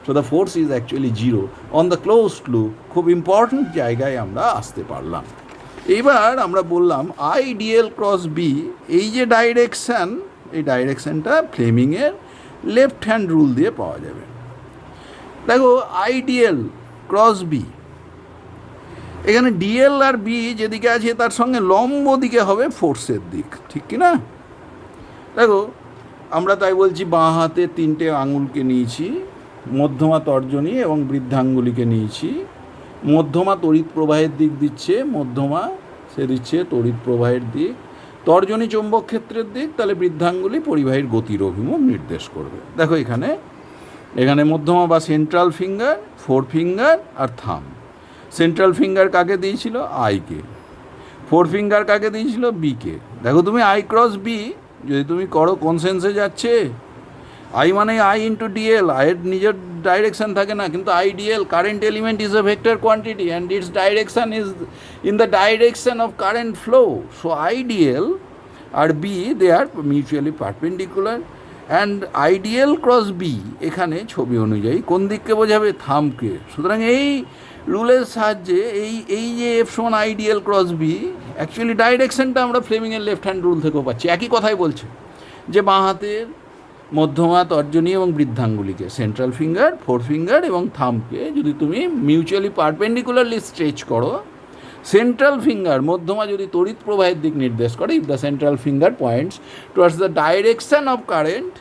So the force is actually 0 on the closed loop. খুব ইম্পর্ট্যান্ট জায়গায় আমরা আসতে পারলাম। এইবার আমরা বললাম আই ডিএল ক্রস বি, এই যে ডাইরেকশান, এই ডাইরেকশানটা ফ্লেমিংয়ের লেফট হ্যান্ড রুল দিয়ে পাওয়া যাবে। দেখো আইডিএল ক্রস বি, এখানে ডিএল আর বি যেদিকে আছে তার সঙ্গে লম্ব দিকে হবে ফোর্সের দিক, ঠিক কি না? দেখো আমরা তাই বলছি বাঁ হাতে 3টে আঙুলকে নিয়েছি, মধ্যমা তর্জনী এবং বৃদ্ধাঙ্গুলিকে নিয়েছি। মধ্যমা তড়িৎ প্রবাহের দিক দিচ্ছে, মধ্যমা সে দিচ্ছে তড়িৎ প্রবাহের দিক, তর্জনী চৌম্বক ক্ষেত্রের দিক, তাহলে বৃদ্ধাঙ্গুলি পরিবাহীর গতির অভিমুখ নির্দেশ করবে। দেখো এখানে মধ্যমা বা সেন্ট্রাল ফিঙ্গার, ফোর ফিঙ্গার আর থাম। সেন্ট্রাল ফিঙ্গার কাকে দিয়েছিল? আইকে। ফোর ফিঙ্গার কাকে দিয়েছিল? বিকে। দেখো তুমি আই ক্রস বি যদি তুমি করো কোন সেন্সে যাচ্ছে? আই মানে আই ইন্টু ডিএল। আইয়ের নিজের ডাইরেকশান থাকে না, কিন্তু I DL, current element is a vector quantity and its direction is in the direction of current flow. So I DL আর B they are mutually perpendicular and IDL cross B এখানে ছবি অনুযায়ী কোন দিককে বোঝাবে? থামকে। সুতরাং এই রুলের সাহায্যে এই যে এফ সমান আইডিএল ক্রস বি, অ্যাকচুয়ালি ডাইরেকশনটা আমরা ফ্লেমিংয়ের লেফট হ্যান্ড রুল থেকেও পাচ্ছি। একই কথাই বলছে যে বাঁ হাতের মধ্যমা তর্জনী এবং বৃদ্ধাঙ্গুলিকে, সেন্ট্রাল ফিঙ্গার, ফোর ফিঙ্গার এবং থামকে যদি তুমি মিউচুয়ালি পারপেন্ডিকুলারলি স্ট্রেচ করো, সেন্ট্রাল ফিঙ্গার মধ্যমা যদি তড়িৎ প্রবাহের দিক নির্দেশ করে, if the central finger points towards the direction of current,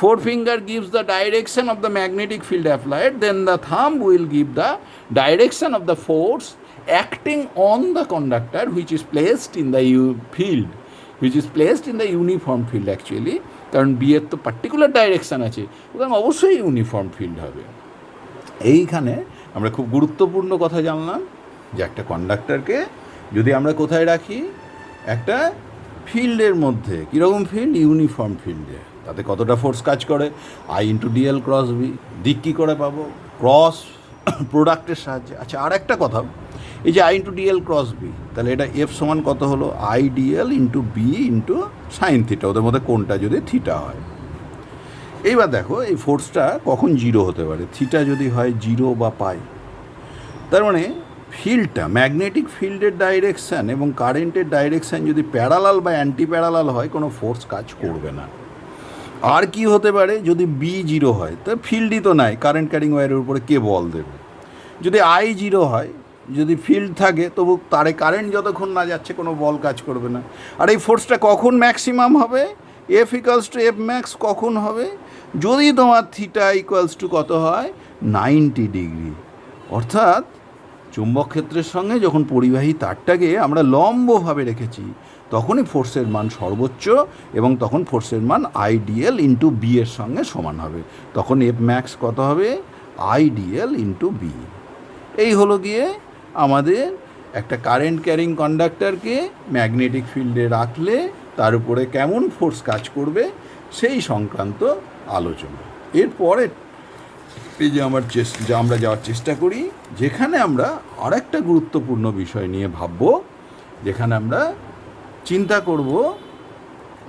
forefinger gives the direction of the magnetic field applied, then the thumb will give the direction of the force acting on the conductor which is placed in the field, which is placed in the uniform field actually, কারণ B এর তো particular direction আছে, সুতরাং অবশ্যই uniform field হবে। এইখানে আমরা খুব গুরুত্বপূর্ণ কথা জানলাম যে একটা কন্ডাক্টরকে যদি আমরা কোথায় রাখি? একটা ফিল্ডের মধ্যে। কীরকম ফিল্ড? ইউনিফর্ম ফিল্ডে। তাতে কতটা ফোর্স কাজ করে? I into DL cross B. দিক কী করে পাবো? ক্রস প্রোডাক্টের সাহায্যে। আচ্ছা, আর একটা কথা, এই যে I into DL cross B, তাহলে এটা এফ সমান কত হলো? I DL into B into sine theta, ওদের মধ্যে কোনটা যদি থিটা হয়। এইবার দেখো এই ফোর্সটা কখন জিরো হতে পারে? থিটা যদি হয় জিরো বা পাই, তার মানে ফিল্ডটা, ম্যাগনেটিক ফিল্ডের ডাইরেকশান এবং কারেন্টের ডাইরেকশান যদি প্যারালাল বা অ্যান্টি প্যারালাল হয়, কোনো ফোর্স কাজ করবে না। আর কি হতে পারে? যদি বি জিরো হয়, তা ফিল্ডই তো নাই, কারেন্ট ক্যারিং ওয়্যারের উপরে কে বল দেবে? যদি আই জিরো হয়, যদি ফিল্ড থাকে, তবু তারে কারেন্ট যতক্ষণ না যাচ্ছে কোনো বল কাজ করবে না। আর এই ফোর্সটা কখন ম্যাক্সিমাম হবে? F equals two F max কখন হবে? যদি তোমার থিটা ইকুয়ালস টু কত হয়? 90 ডিগ্রি। অর্থাৎ চুম্বক ক্ষেত্রের সঙ্গে যখন পরিবাহী তারটাকে আমরা লম্বভাবে রেখেছি, তখনই ফোর্সের মান সর্বোচ্চ এবং তখন ফোর্সের মান আইডিএল ইন্টু বি এর সঙ্গে সমান হবে। তখন এফ ম্যাক্স কত হবে? IDL into B. এই হলো গিয়ে আমাদের একটা কারেন্ট ক্যারিং কন্ডাক্টরকে ম্যাগনেটিক ফিল্ডে রাখলে তার উপরে কেমন ফোর্স কাজ করবে সেই সংক্রান্ত আলোচনা। এরপরে পেজে আমরা যাওয়ার চেষ্টা করি, যেখানে আমরা আরেকটা গুরুত্বপূর্ণ বিষয় নিয়ে ভাবব, যেখানে আমরা চিন্তা করব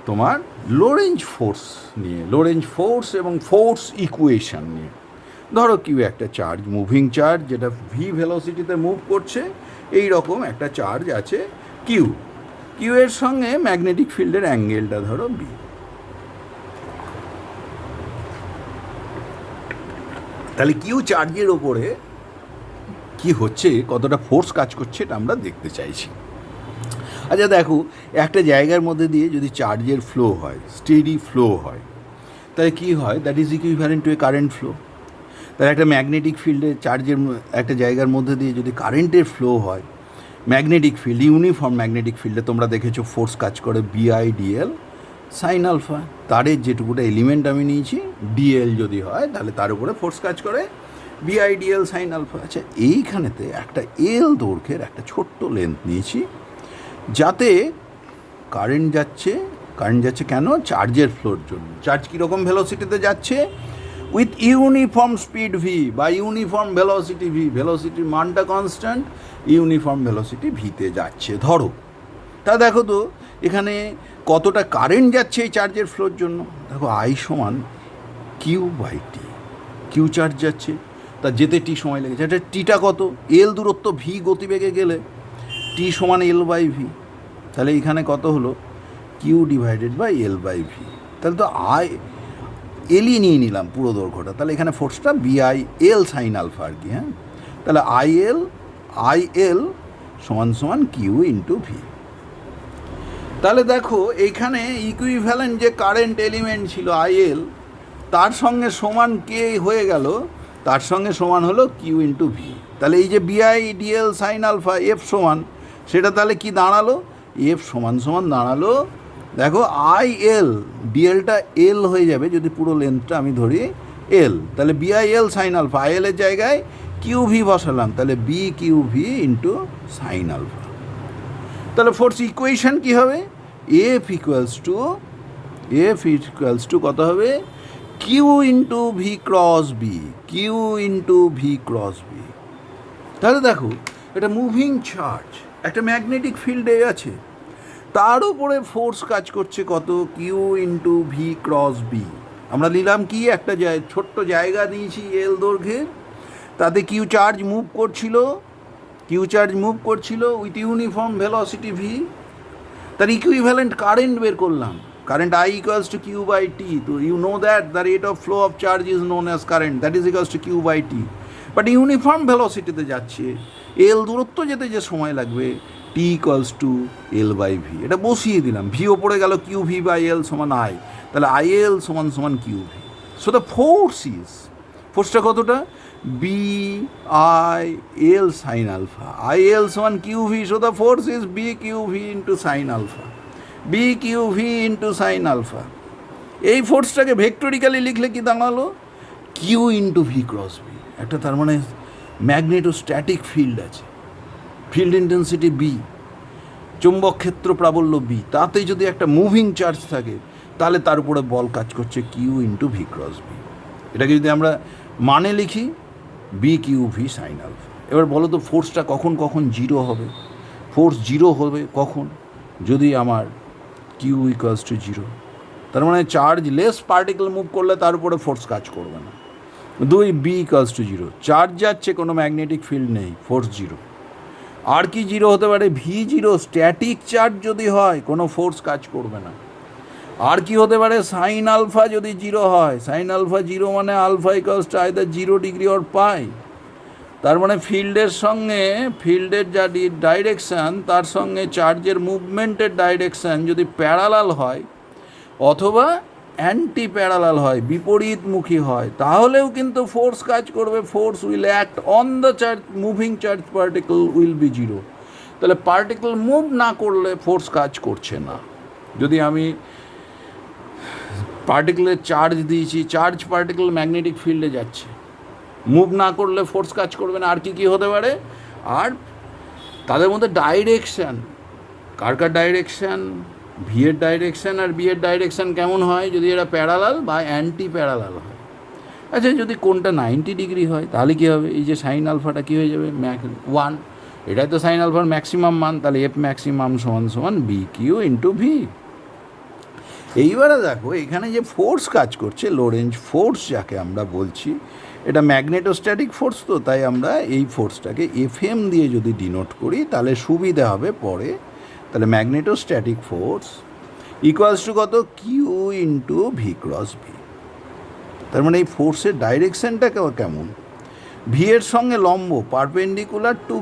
তোমার লোরেঞ্জ ফোর্স নিয়ে, লোরেঞ্জ ফোর্স এবং ফোর্স ইকুয়েশন নিয়ে। ধরো কিউ একটা চার্জ, মুভিং চার্জ, যেটা ভি ভেলোসিটিতে মুভ করছে, এই রকম একটা চার্জ আছে কিউ। কিউ এর সঙ্গে ম্যাগনেটিক ফিল্ডের অ্যাঙ্গেলটা ধরো বি। তাহলে কিউ চার্জের ওপরে কি হচ্ছে, কতটা ফোর্স কাজ করছে, এটা আমরা দেখতে চাইছি। আচ্ছা দেখো, একটা জায়গার মধ্যে দিয়ে যদি চার্জের ফ্লো হয়, স্টেডি ফ্লো হয়, তাহলে কী হয়? That is equivalent to A current flow. তাহলে একটা ম্যাগনেটিক ফিল্ডে চার্জের একটা জায়গার মধ্যে দিয়ে যদি কারেন্টের ফ্লো হয়, ম্যাগনেটিক ফিল্ড, ইউনিফর্ম ম্যাগনেটিক ফিল্ডে তোমরা দেখেছো ফোর্স কাজ করে বিআইডিএল সাইন আলফা। তারের যেটুকুটা এলিমেন্ট আমি নিয়েছি ডিএল যদি হয়, তাহলে তার উপরে ফোর্স কাজ করে বিআইডিএল সাইন আলফা। আচ্ছা, এইখানেতে একটা এল দৈর্ঘ্যের একটা ছোট্ট লেন্থ নিয়েছি, যাতে কারেন্ট যাচ্ছে কেন? চার্জের ফ্লোর জন্য। চার্জ কীরকম ভেলোসিটিতে যাচ্ছে? উইথ ইউনিফর্ম স্পিড ভি বা ইউনিফর্ম ভেলোসিটি ভি। ভেলোসিটির মানটা কনস্ট্যান্ট, ইউনিফর্ম ভেলোসিটি ভিতে যাচ্ছে ধরো। তা দেখো তো এখানে কতটা কারেন্ট যাচ্ছে এই চার্জের ফ্লোর জন্য। দেখো আই সমান Q by T. Q charge যাচ্ছে, তা যেতে টি সময় লেগেছে। এটা টিটা কত? এল দূরত্ব, ভি গতিবেগে গেলে টি সমান এল বাই ভি। তাহলে এখানে কত হলো? Q divided by L by V. তাহলে তো আই এলই নিয়ে নিলাম পুরো দৈর্ঘ্যটা, তাহলে এখানে ফোর্সটা বিআই এল সাইন আলফা আর কি। হ্যাঁ, তাহলে আই এল সমান সমান কিউ ইন্টু ভি। তাহলে দেখো এইখানে ইকুইভ্যালেন্ট যে কারেন্ট এলিমেন্ট ছিল আইএল, তার সঙ্গে সমান কে হয়ে গেল, তার সঙ্গে সমান হলো কিউ ইন্টু ভি। তাহলে এই যে বিআই ডিএল সাইন আলফা এফ সমান, সেটা তাহলে কি দাঁড়ালো, এফ সমান সমান দাঁড়ালো, দেখো আই এল, ডিএলটা এল হয়ে যাবে যদি পুরো লেন্থটা আমি ধরি এল, তাহলে BI L sine alpha, I এলের জায়গায় কিউ ভি বসালাম, তাহলে B Q V into sine alpha. তাহলে ফোর্স ইকুয়েশন কী হবে, এফ ইকুয়ালস টু কত হবে, Q into V cross B, Q into V cross B. তাহলে দেখো এটা মুভিং চার্জ, একটা ম্যাগনেটিক ফিল্ডে আছে, তার উপরে ফোর্স কাজ করছে কত, Q into V cross B. আমরা নিলাম কি, একটা ছোট্ট জায়গা দিয়েছি এল দৈর্ঘ্যের, তাতে কিউ চার্জ মুভ করছিল উইথ ইউনিফর্ম ভেলোসিটি ভি। তার ইকুইভ্যালেন্ট কারেন্ট বের করলাম, current I equals to Q by T. তো you know that the rate of flow of charge is known as current, that is equals to Q by T. But uniform ভেলোসিটিতে যাচ্ছে, L দূরত্ব যেতে যে সময় লাগবে, T equals to L by V. এটা বসিয়ে দিলাম, ভি ওপরে গেল, কিউ ভি বাই এল সমান আই, তাহলে আই এল সমান সমান কিউ ভি। সো দ্য ফোর্সটা কতটা, B I L sine alpha, I L সমান Q V, so the force is B Q V into sine alpha, B Q V into sine alpha. এই ফোর্সটাকে vectorically লিখলে কি দাঁড়ালো, Q into V cross B. একটা তার মানে magnetostatic field আছে, ফিল্ড ইন্টেন্সিটি বি, চুম্বক ক্ষেত্র প্রাবল্য বি, তাতে যদি একটা মুভিং চার্জ থাকে, তাহলে তার উপরে বল কাজ করছে Q into V cross B. এটাকে যদি আমরা মানে লিখি, B Q V sine alpha. এবার বলো তো ফোর্সটা কখন কখন জিরো হবে, ফোর্স জিরো হবে কখন, যদি আমার কিউ ইকুয়ালস টু জিরো, তার মানে চার্জ লেস পার্টিকেল মুভ করলে তার উপরে ফোর্স কাজ করবে না। দুই, B equals to zero, charge যাচ্ছে, কোনো ম্যাগনেটিক ফিল্ড নেই, ফোর্স জিরো। আর কি জিরো হতে পারে, ভি জিরো, স্ট্যাটিক চার্জ যদি হয় কোনো ফোর্স কাজ করবে না। আর কি হতে পারে, সাইন আলফা যদি জিরো হয়, সাইন আলফা জিরো মানে alpha equals to either 0 degree or pi. তার মানে ফিল্ডের যা ডাইরেকশান, তার সঙ্গে চার্জের মুভমেন্টের ডাইরেকশান যদি প্যারালাল হয় অথবা অ্যান্টি প্যারালাল হয়, বিপরীতমুখী হয়, তাহলেও কিন্তু ফোর্স কাজ করবে, force will act on the charge, moving charge particle will be zero. তাহলে পার্টিকেল মুভ না করলে ফোর্স কাজ করছে না। যদি আমি পার্টিকেলের চার্জ দিয়েছি, চার্জ পার্টিকেল ম্যাগনেটিক ফিল্ডে যাচ্ছে, মুভ না করলে ফোর্স কাজ করবে না। আর কি হতে পারে, আর তাদের মধ্যে ডাইরেকশান, কার ডাইরেকশান, ভি এর ডাইরেকশান আর বি এর ডাইরেকশান কেমন হয়, যদি এরা প্যারালাল বা অ্যান্টি প্যারালাল হয়। আচ্ছা, যদি কোনটা 90 ডিগ্রি হয়, তাহলে কী হবে, এই যে সাইন আলফাটা কী হয়ে যাবে, 1, এটাই তো সাইন আলফার ম্যাক্সিমাম মান, তাহলে এফ ম্যাক্সিমাম সমান সমান বি কিউ ইন্টু ভি। এইবারে দেখো এখানে যে ফোর্স কাজ করছে, লোরেঞ্জ ফোর্স যাকে আমরা বলছি, এটা ম্যাগনেটোস্ট্যাটিক ফোর্স, তো তাই আমরা এই ফোর্সটাকে এফএম দিয়ে যদি ডিনোট করি তাহলে সুবিধা হবে পরে। তাহলে ম্যাগনেটোস্ট্যাটিক ফোর্স ইকুয়ালস টু কত, Q into V cross V. তার মানে এই ফোর্সের ডাইরেকশানটা কেমন, ভি এর সঙ্গে লম্ব, পারপেন্ডিকুলার টু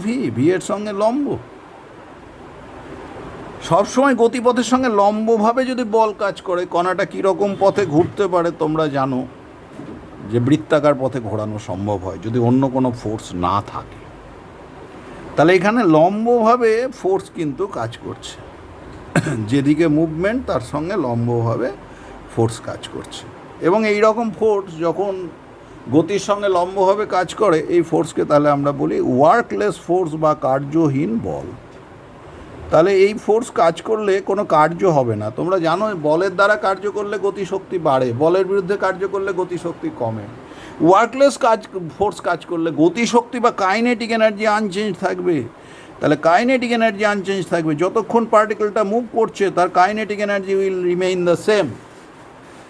ভি, ভি এর সঙ্গে লম্ব। সবসময় গতিপথের সঙ্গে লম্বভাবে যদি বল কাজ করে, কণাটা কীরকম পথে ঘুরতে পারে তোমরা জানো, যে বৃত্তাকার পথে ঘোরানো সম্ভব হয় যদি অন্য কোনো ফোর্স না থাকে। তাহলে এখানে লম্বভাবে ফোর্স কিন্তু কাজ করছে, যেদিকে মুভমেন্ট তার সঙ্গে লম্বভাবে ফোর্স কাজ করছে। এবং এই রকম ফোর্স যখন গতির সঙ্গে লম্বভাবে কাজ করে, এই ফোর্সকে তাহলে আমরা বলি ওয়ার্কলেস ফোর্স বা কার্যহীন বল। তাহলে এই ফোর্স কাজ করলে কোনো কার্য হবে না। তোমরা জানো বলের দ্বারা কার্য করলে গতিশক্তি বাড়ে, বলের বিরুদ্ধে কার্য করলে গতিশক্তি কমে। ওয়ার্কলেস ফোর্স কাজ করলে গতিশক্তি বা কাইনেটিক এনার্জি আনচেঞ্জ থাকবে। তাহলে কাইনেটিক এনার্জি আনচেঞ্জ থাকবে, যতক্ষণ পার্টিকেলটা মুভ করছে তার kinetic energy will remain the same.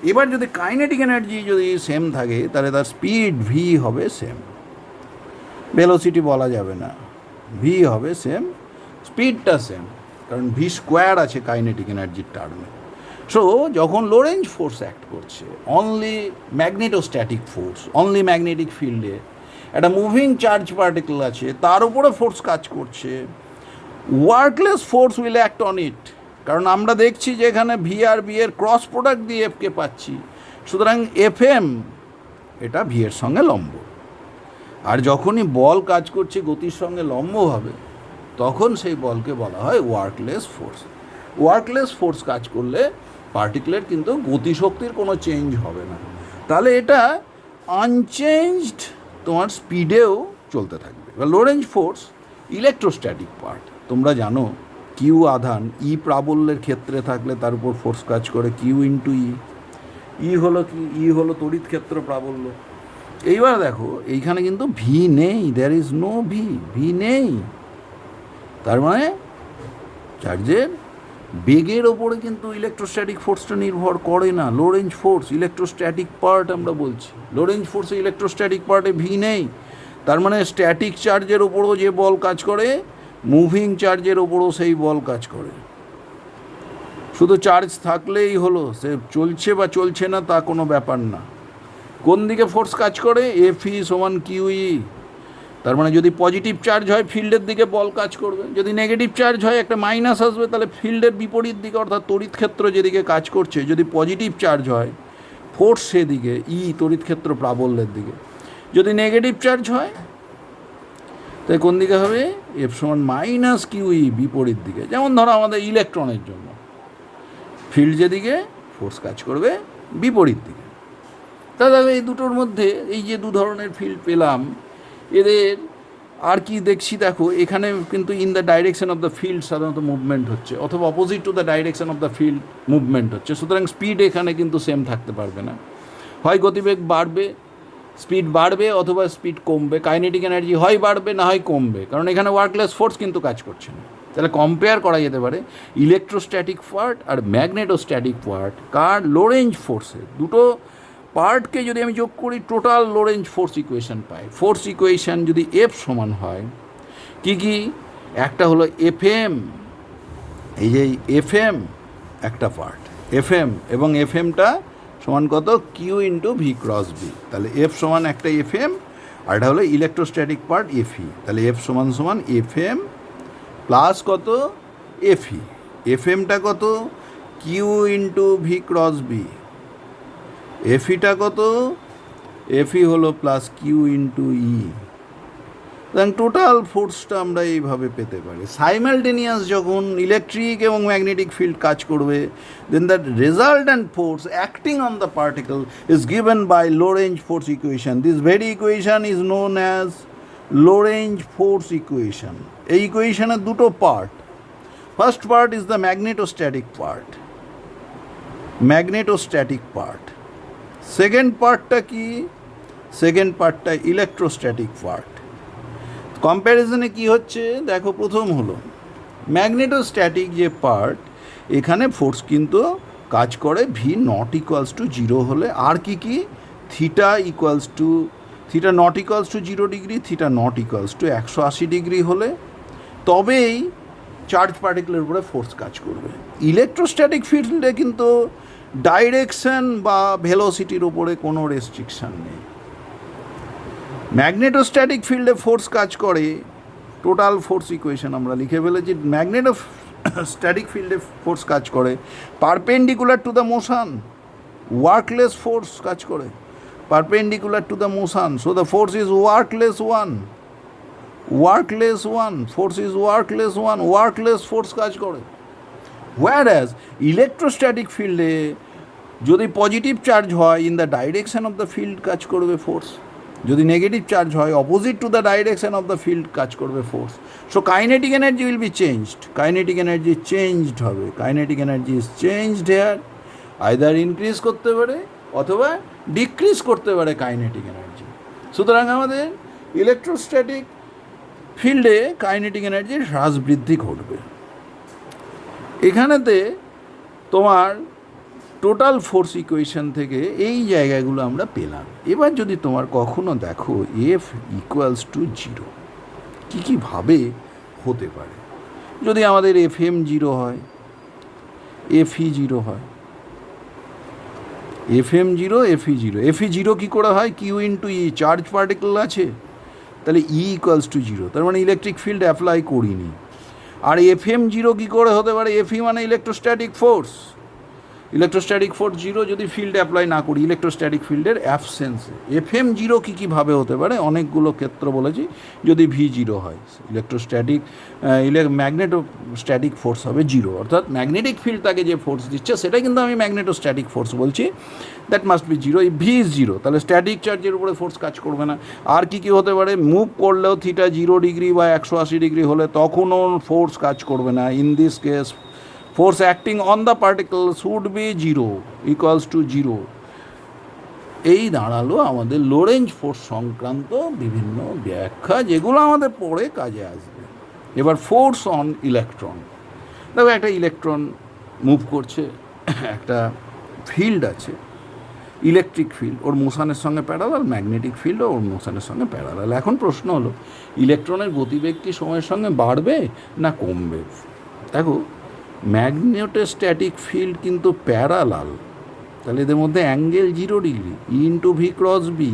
এবার যদি কাইনেটিক এনার্জি যদি সেম থাকে, তাহলে তার স্পিড ভি হবে সেম, ভেলোসিটি বলা যাবে না, ভি হবে সেম, স্পিডটা সেম, কারণ ভি স্কোয়ার আছে কাইনেটিক এনার্জির টার্মে। সো যখন লোরেঞ্জ ফোর্স অ্যাক্ট করছে, অনলি ম্যাগনেটোস্ট্যাটিক ফোর্স, অনলি ম্যাগনেটিক ফিল্ডে, একটা মুভিং চার্জ পার্টিকেল আছে, তার উপরে ফোর্স কাজ করছে, workless force will act on it. কারণ আমরা দেখছি যে এখানে ভি আর বি এর ক্রস প্রোডাক্ট দিয়ে এফকে পাচ্ছি, সুতরাং এফ এম এটা ভি এর সঙ্গে লম্ব। আর যখনই বল কাজ করছে গতির সঙ্গে লম্বভাবে, তখন সেই বলকে বলা হয় ওয়ার্কলেস ফোর্স। ওয়ার্কলেস ফোর্স কাজ করলে পার্টিকেলের কিন্তু গতিশক্তির কোনো চেঞ্জ হবে না, তাহলে এটা আনচেঞ্জড তোমার স্পিডেও চলতে থাকবে। এবার লোরেঞ্জ ফোর্স ইলেকট্রোস্ট্যাটিক পার্ট, তোমরা জানো কিউ আধান ই প্রাবল্যের ক্ষেত্রে থাকলে তার উপর ফোর্স কাজ করে কিউ ইন্টু ই হলো কি, ই হলো তড়িৎ ক্ষেত্র প্রাবল্য। এইবার দেখো এইখানে কিন্তু ভি নেই, there is no V, V নেই, তার মানে চার্জের বেগের ওপরে কিন্তু ইলেকট্রোস্ট্যাটিক ফোর্সটা নির্ভর করে না। লোরেঞ্জ ফোর্স ইলেকট্রোস্ট্যাটিক পার্ট আমরা বলছি, লোরেঞ্জ ফোর্সে ইলেকট্রোস্ট্যাটিক পার্টে ভি নেই, তার মানে স্ট্যাটিক চার্জের ওপরও যে বল কাজ করে, মুভিং চার্জের ওপরও সেই বল কাজ করে। শুধু চার্জ থাকলেই হলো, সে চলছে বা চলছে না তা কোনো ব্যাপার না। কোন দিকে ফোর্স কাজ করে, এফ ই সমান কিউই, তার মানে যদি পজিটিভ চার্জ হয় ফিল্ডের দিকে বল কাজ করবে, যদি নেগেটিভ চার্জ হয় একটা মাইনাস আসবে, তাহলে ফিল্ডের বিপরীত দিকে অর্থাৎ তড়িৎ ক্ষেত্র যেদিকে কাজ করছে, যদি পজিটিভ চার্জ হয় ফোর্স সেদিকে, ই তড়িৎ ক্ষেত্র প্রাবল্যের দিকে, যদি নেগেটিভ চার্জ হয় তাই কোন দিকে হবে, এফ সমান মাইনাস কিউই বিপরীত দিকে। যেমন ধরো আমাদের ইলেকট্রনের জন্য ফিল্ড যেদিকে ফোর্স কাজ করবে বিপরীত দিকে। তাহলে এই দুটোর মধ্যে এই যে দু ধরনের ফিল্ড পেলাম, এদের আর কি দেখছি দেখো, এখানে কিন্তু in the direction of the field সাধারণত মুভমেন্ট হচ্ছে, অথবা opposite to the direction of the field movement হচ্ছে, সুতরাং স্পিড এখানে কিন্তু সেম থাকতে পারবে না, হয় গতিবেগ বাড়বে, স্পিড বাড়বে, অথবা স্পিড কমবে, কাইনেটিক এনার্জি হয় বাড়বে না হয় কমবে, কারণ এখানে ওয়ার্কলেস ফোর্স কিন্তু কাজ করছে না। তাহলে কম্পেয়ার করা যেতে পারে ইলেকট্রোস্ট্যাটিক পার্ট আর ম্যাগনেটোস্ট্যাটিক পার্ট কার লোরেঞ্জ ফোর্সের। দুটো পার্টকে যদি আমি যোগ করি টোটাল লোরেঞ্জ ফোর্স ইকুয়েশন পাই। ফোর্স ইকুয়েশন যদি এফ সমান হয় কি কি, একটা হলো এফ এম, এই যে এফ এম একটা পার্ট এফ এম, এবং এফ এমটা সমান কত, Q into V cross B. তাহলে এফ সমান একটা এফ এম, আর এটা হলো ইলেকট্রোস্ট্যাটিক পার্ট এফই, তাহলে এফ সমান সমান এফ এম প্লাস কত, এফই, এফ এমটা কত, Q into V cross B, এফইটা কত, এফই হলো প্লাস কিউ ইন্টু ই। সুতরাং টোটাল ফোর্সটা আমরা এইভাবে পেতে পারি। সাইমালটেনিয়াস যখন ইলেকট্রিক এবং ম্যাগনেটিক ফিল্ড কাজ করবে, then the resultant force acting on the particle is given by Lorentz force equation. This very equation is known as Lorentz force equation. এই ইকুয়েশনের দুটো part, first part is the magnetostatic part, magnetostatic part. Second পার্টটা কি, second পার্টটা electrostatic part. কম্প্যারিজনে কি হচ্ছে দেখো, প্রথম হলো ম্যাগনেটোস্ট্যাটিক যে পার্ট, এখানে ফোর্স কিন্তু কাজ করে V naught equals to zero হলে, আর কি কি, theta equals to, theta not equals to 0 degree, theta not equals to 180 degree হলে তবেই চার্জ পার্টিকেলের উপরে ফোর্স কাজ করবে। ইলেকট্রোস্ট্যাটিক ফিল্ডে কিন্তু ডাইরেকশন বা ভেলোসিটির উপরে কোনো রেস্ট্রিকশান নেই। ম্যাগনেটোস্ট্যাটিক ফিল্ডে ফোর্স কাজ করে, টোটাল ফোর্স ইকুয়েশন আমরা লিখে ফেলেছি, ম্যাগনেটোস্ট্যাটিক ফিল্ডে ফোর্স কাজ করে perpendicular to the motion, workless force কাজ করে perpendicular to the motion, so the force is workless one, workless one, force is workless one, workless force কাজ করে। whereas ইলেকট্রোস্ট্যাটিক ফিল্ডে যদি পজিটিভ চার্জ হয় in the direction of the field কাজ করবে force, যদি নেগেটিভ চার্জ হয় opposite to the direction of the field কাজ করবে force. So kinetic energy will be changed, kinetic energy changed হবে, kinetic energy is changed here, either increase করতে পারে অথবা ডিক্রিজ করতে পারে কাইনেটিক এনার্জি। সুতরাং আমাদের ইলেকট্রোস্ট্যাটিক ফিল্ডে কাইনেটিক এনার্জির হ্রাস বৃদ্ধি ঘটবে। এখানেতে তোমার টোটাল ফোর্স ইকুয়েশন থেকে এই জায়গাগুলো আমরা পেলাম। এবার যদি তোমার কখনো দেখো এফ ইকুয়ালস টু 0, কী কীভাবে হতে পারে, যদি আমাদের এফ এম 0 হয়, এফই 0 হয়, এফ এম 0, এফই 0, এফই 0 কী করে হয়, কিউ ইন্টু ই, চার্জ পার্টিকেল আছে, তাহলে ই ইকুয়ালস টু জিরো, তার মানে ইলেকট্রিক ফিল্ড অ্যাপ্লাই করিনি। আর এফএম জিরো কী করে হতে পারে? এফই মানে electrostatic force, electrostatic force zero যদি ফিল্ড অ্যাপ্লাই না করি, ইলেকট্রোস্ট্যাটিক ফিল্ডের অ্যাবসেন্সে। এফএম জিরো কীভাবে হতে পারে? অনেকগুলো ক্ষেত্র বলেছি। যদি ভি জিরো হয়, ইলেকট্রোস্ট্যাটিক ম্যাগনেটোস্ট্যাটিক ফোর্স হবে জিরো, অর্থাৎ ম্যাগনেটিক ফিল্ড তাকে যে ফোর্স দিচ্ছে সেটা কিন্তু আমি ম্যাগনেটোস্ট্যাটিক ফোর্স বলছি, দ্যাট মাস্ট বি জিরো। এই ভি ইজ জিরো, তাহলে স্ট্যাটিক চার্জের উপরে ফোর্স কাজ করবে না। আর কী হতে পারে? মুভ করলেও থিটা 0 ডিগ্রি বা 180 ডিগ্রি হলে তখনও ফোর্স কাজ করবে না। In this case force acting on the particles would be 0 equals to 0। এই দাঁড়ালো আমাদের লোরেঞ্জ ফোর্স সংক্রান্ত বিভিন্ন ব্যাখ্যা, যেগুলো আমাদের পরে কাজে আসবে। এবার ফোর্স অন ইলেকট্রন। দেখো একটা ইলেকট্রন মুভ করছে, একটা ফিল্ড আছে ইলেকট্রিক ফিল্ড, ওর মোশনের সঙ্গে প্যারালাল, ম্যাগনেটিক ফিল্ডও ওর মোশনের সঙ্গে প্যারালাল। এখন প্রশ্ন হলো ইলেকট্রনের গতিবেগ কি সময়ের সঙ্গে বাড়বে না কমবে? দেখো ম্যাগনেটোস্ট্যাটিক ফিল্ড কিন্তু প্যারালাল, তাহলে এদের মধ্যে angle 0 degree. E into V cross B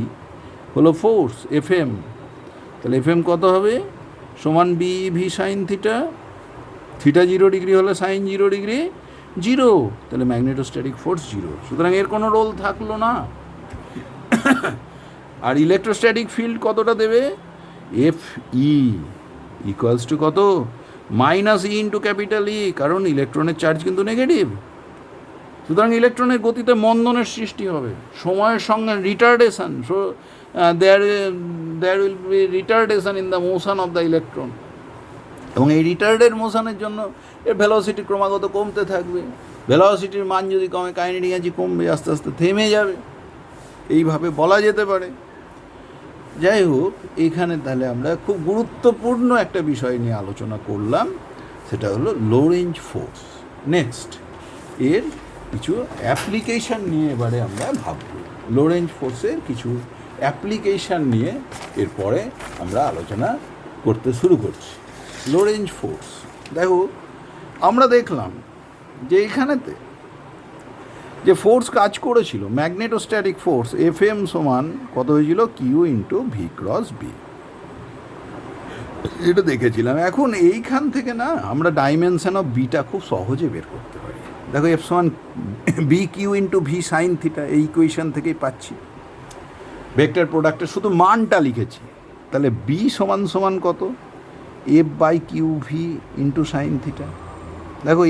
হলো ফোর্স এফএম, তাহলে এফএম কত হবে? সমান B V sine theta, theta 0 degree হলে সাইন 0 ডিগ্রি 0, তাহলে ম্যাগনেটোস্ট্যাটিক ফোর্স 0। সুতরাং এর কোনো রোল থাকলো না। আর ইলেকট্রোস্ট্যাটিক ফিল্ড কতটা দেবে? এফ ই ইকুয়ালস টু কত? মাইনাস ই ইন্টু ক্যাপিটাল ই, কারণ ইলেকট্রনের চার্জ কিন্তু নেগেটিভ। সুতরাং ইলেকট্রনের গতিতে মন্দনের সৃষ্টি হবে, সময়ের সঙ্গে retardation. So there will be retardation in the motion of the electron, এবং এই রিটার্ডেড মোশনের জন্য এর ভেলোসিটি ক্রমাগত কমতে থাকবে। ভেলোসিটির মান যদি কমে, কাইনেটিক এনার্জি কমবে, আস্তে আস্তে থেমে যাবে, এইভাবে বলা যেতে পারে। যাই হোক, এখানে তাহলে আমরা খুব গুরুত্বপূর্ণ একটা বিষয় নিয়ে আলোচনা করলাম, সেটা হলো লোরেঞ্জ ফোর্স। নেক্সট এর কিছু অ্যাপ্লিকেশান নিয়ে এবারে আমরা ভাবব। লোরেঞ্জ ফোর্সের কিছু অ্যাপ্লিকেশান নিয়ে এরপরে আমরা আলোচনা করতে শুরু করছি। লোরেঞ্জ ফোর্স, দেখো আমরা দেখলাম যে এখানেতে যে ফোর্স কাজ করেছিল, ম্যাগনেটোস্ট্যাটিক ফোর্স এফ এম সমান কত হয়েছিল? Q into V cross B, এটা দেখেছিলাম। এখন এইখান থেকে না আমরা ডাইমেনশন অফ বিটা খুব সহজে বের করতে পারি। দেখো এফ সমান B Q into V sine theta, এই ইকুয়েশন থেকেই পাচ্ছি। ভেক্টর প্রোডাক্টের শুধু মানটা লিখেছি, তাহলে বি সমান সমান কত? F by Q V into sine theta. দেখো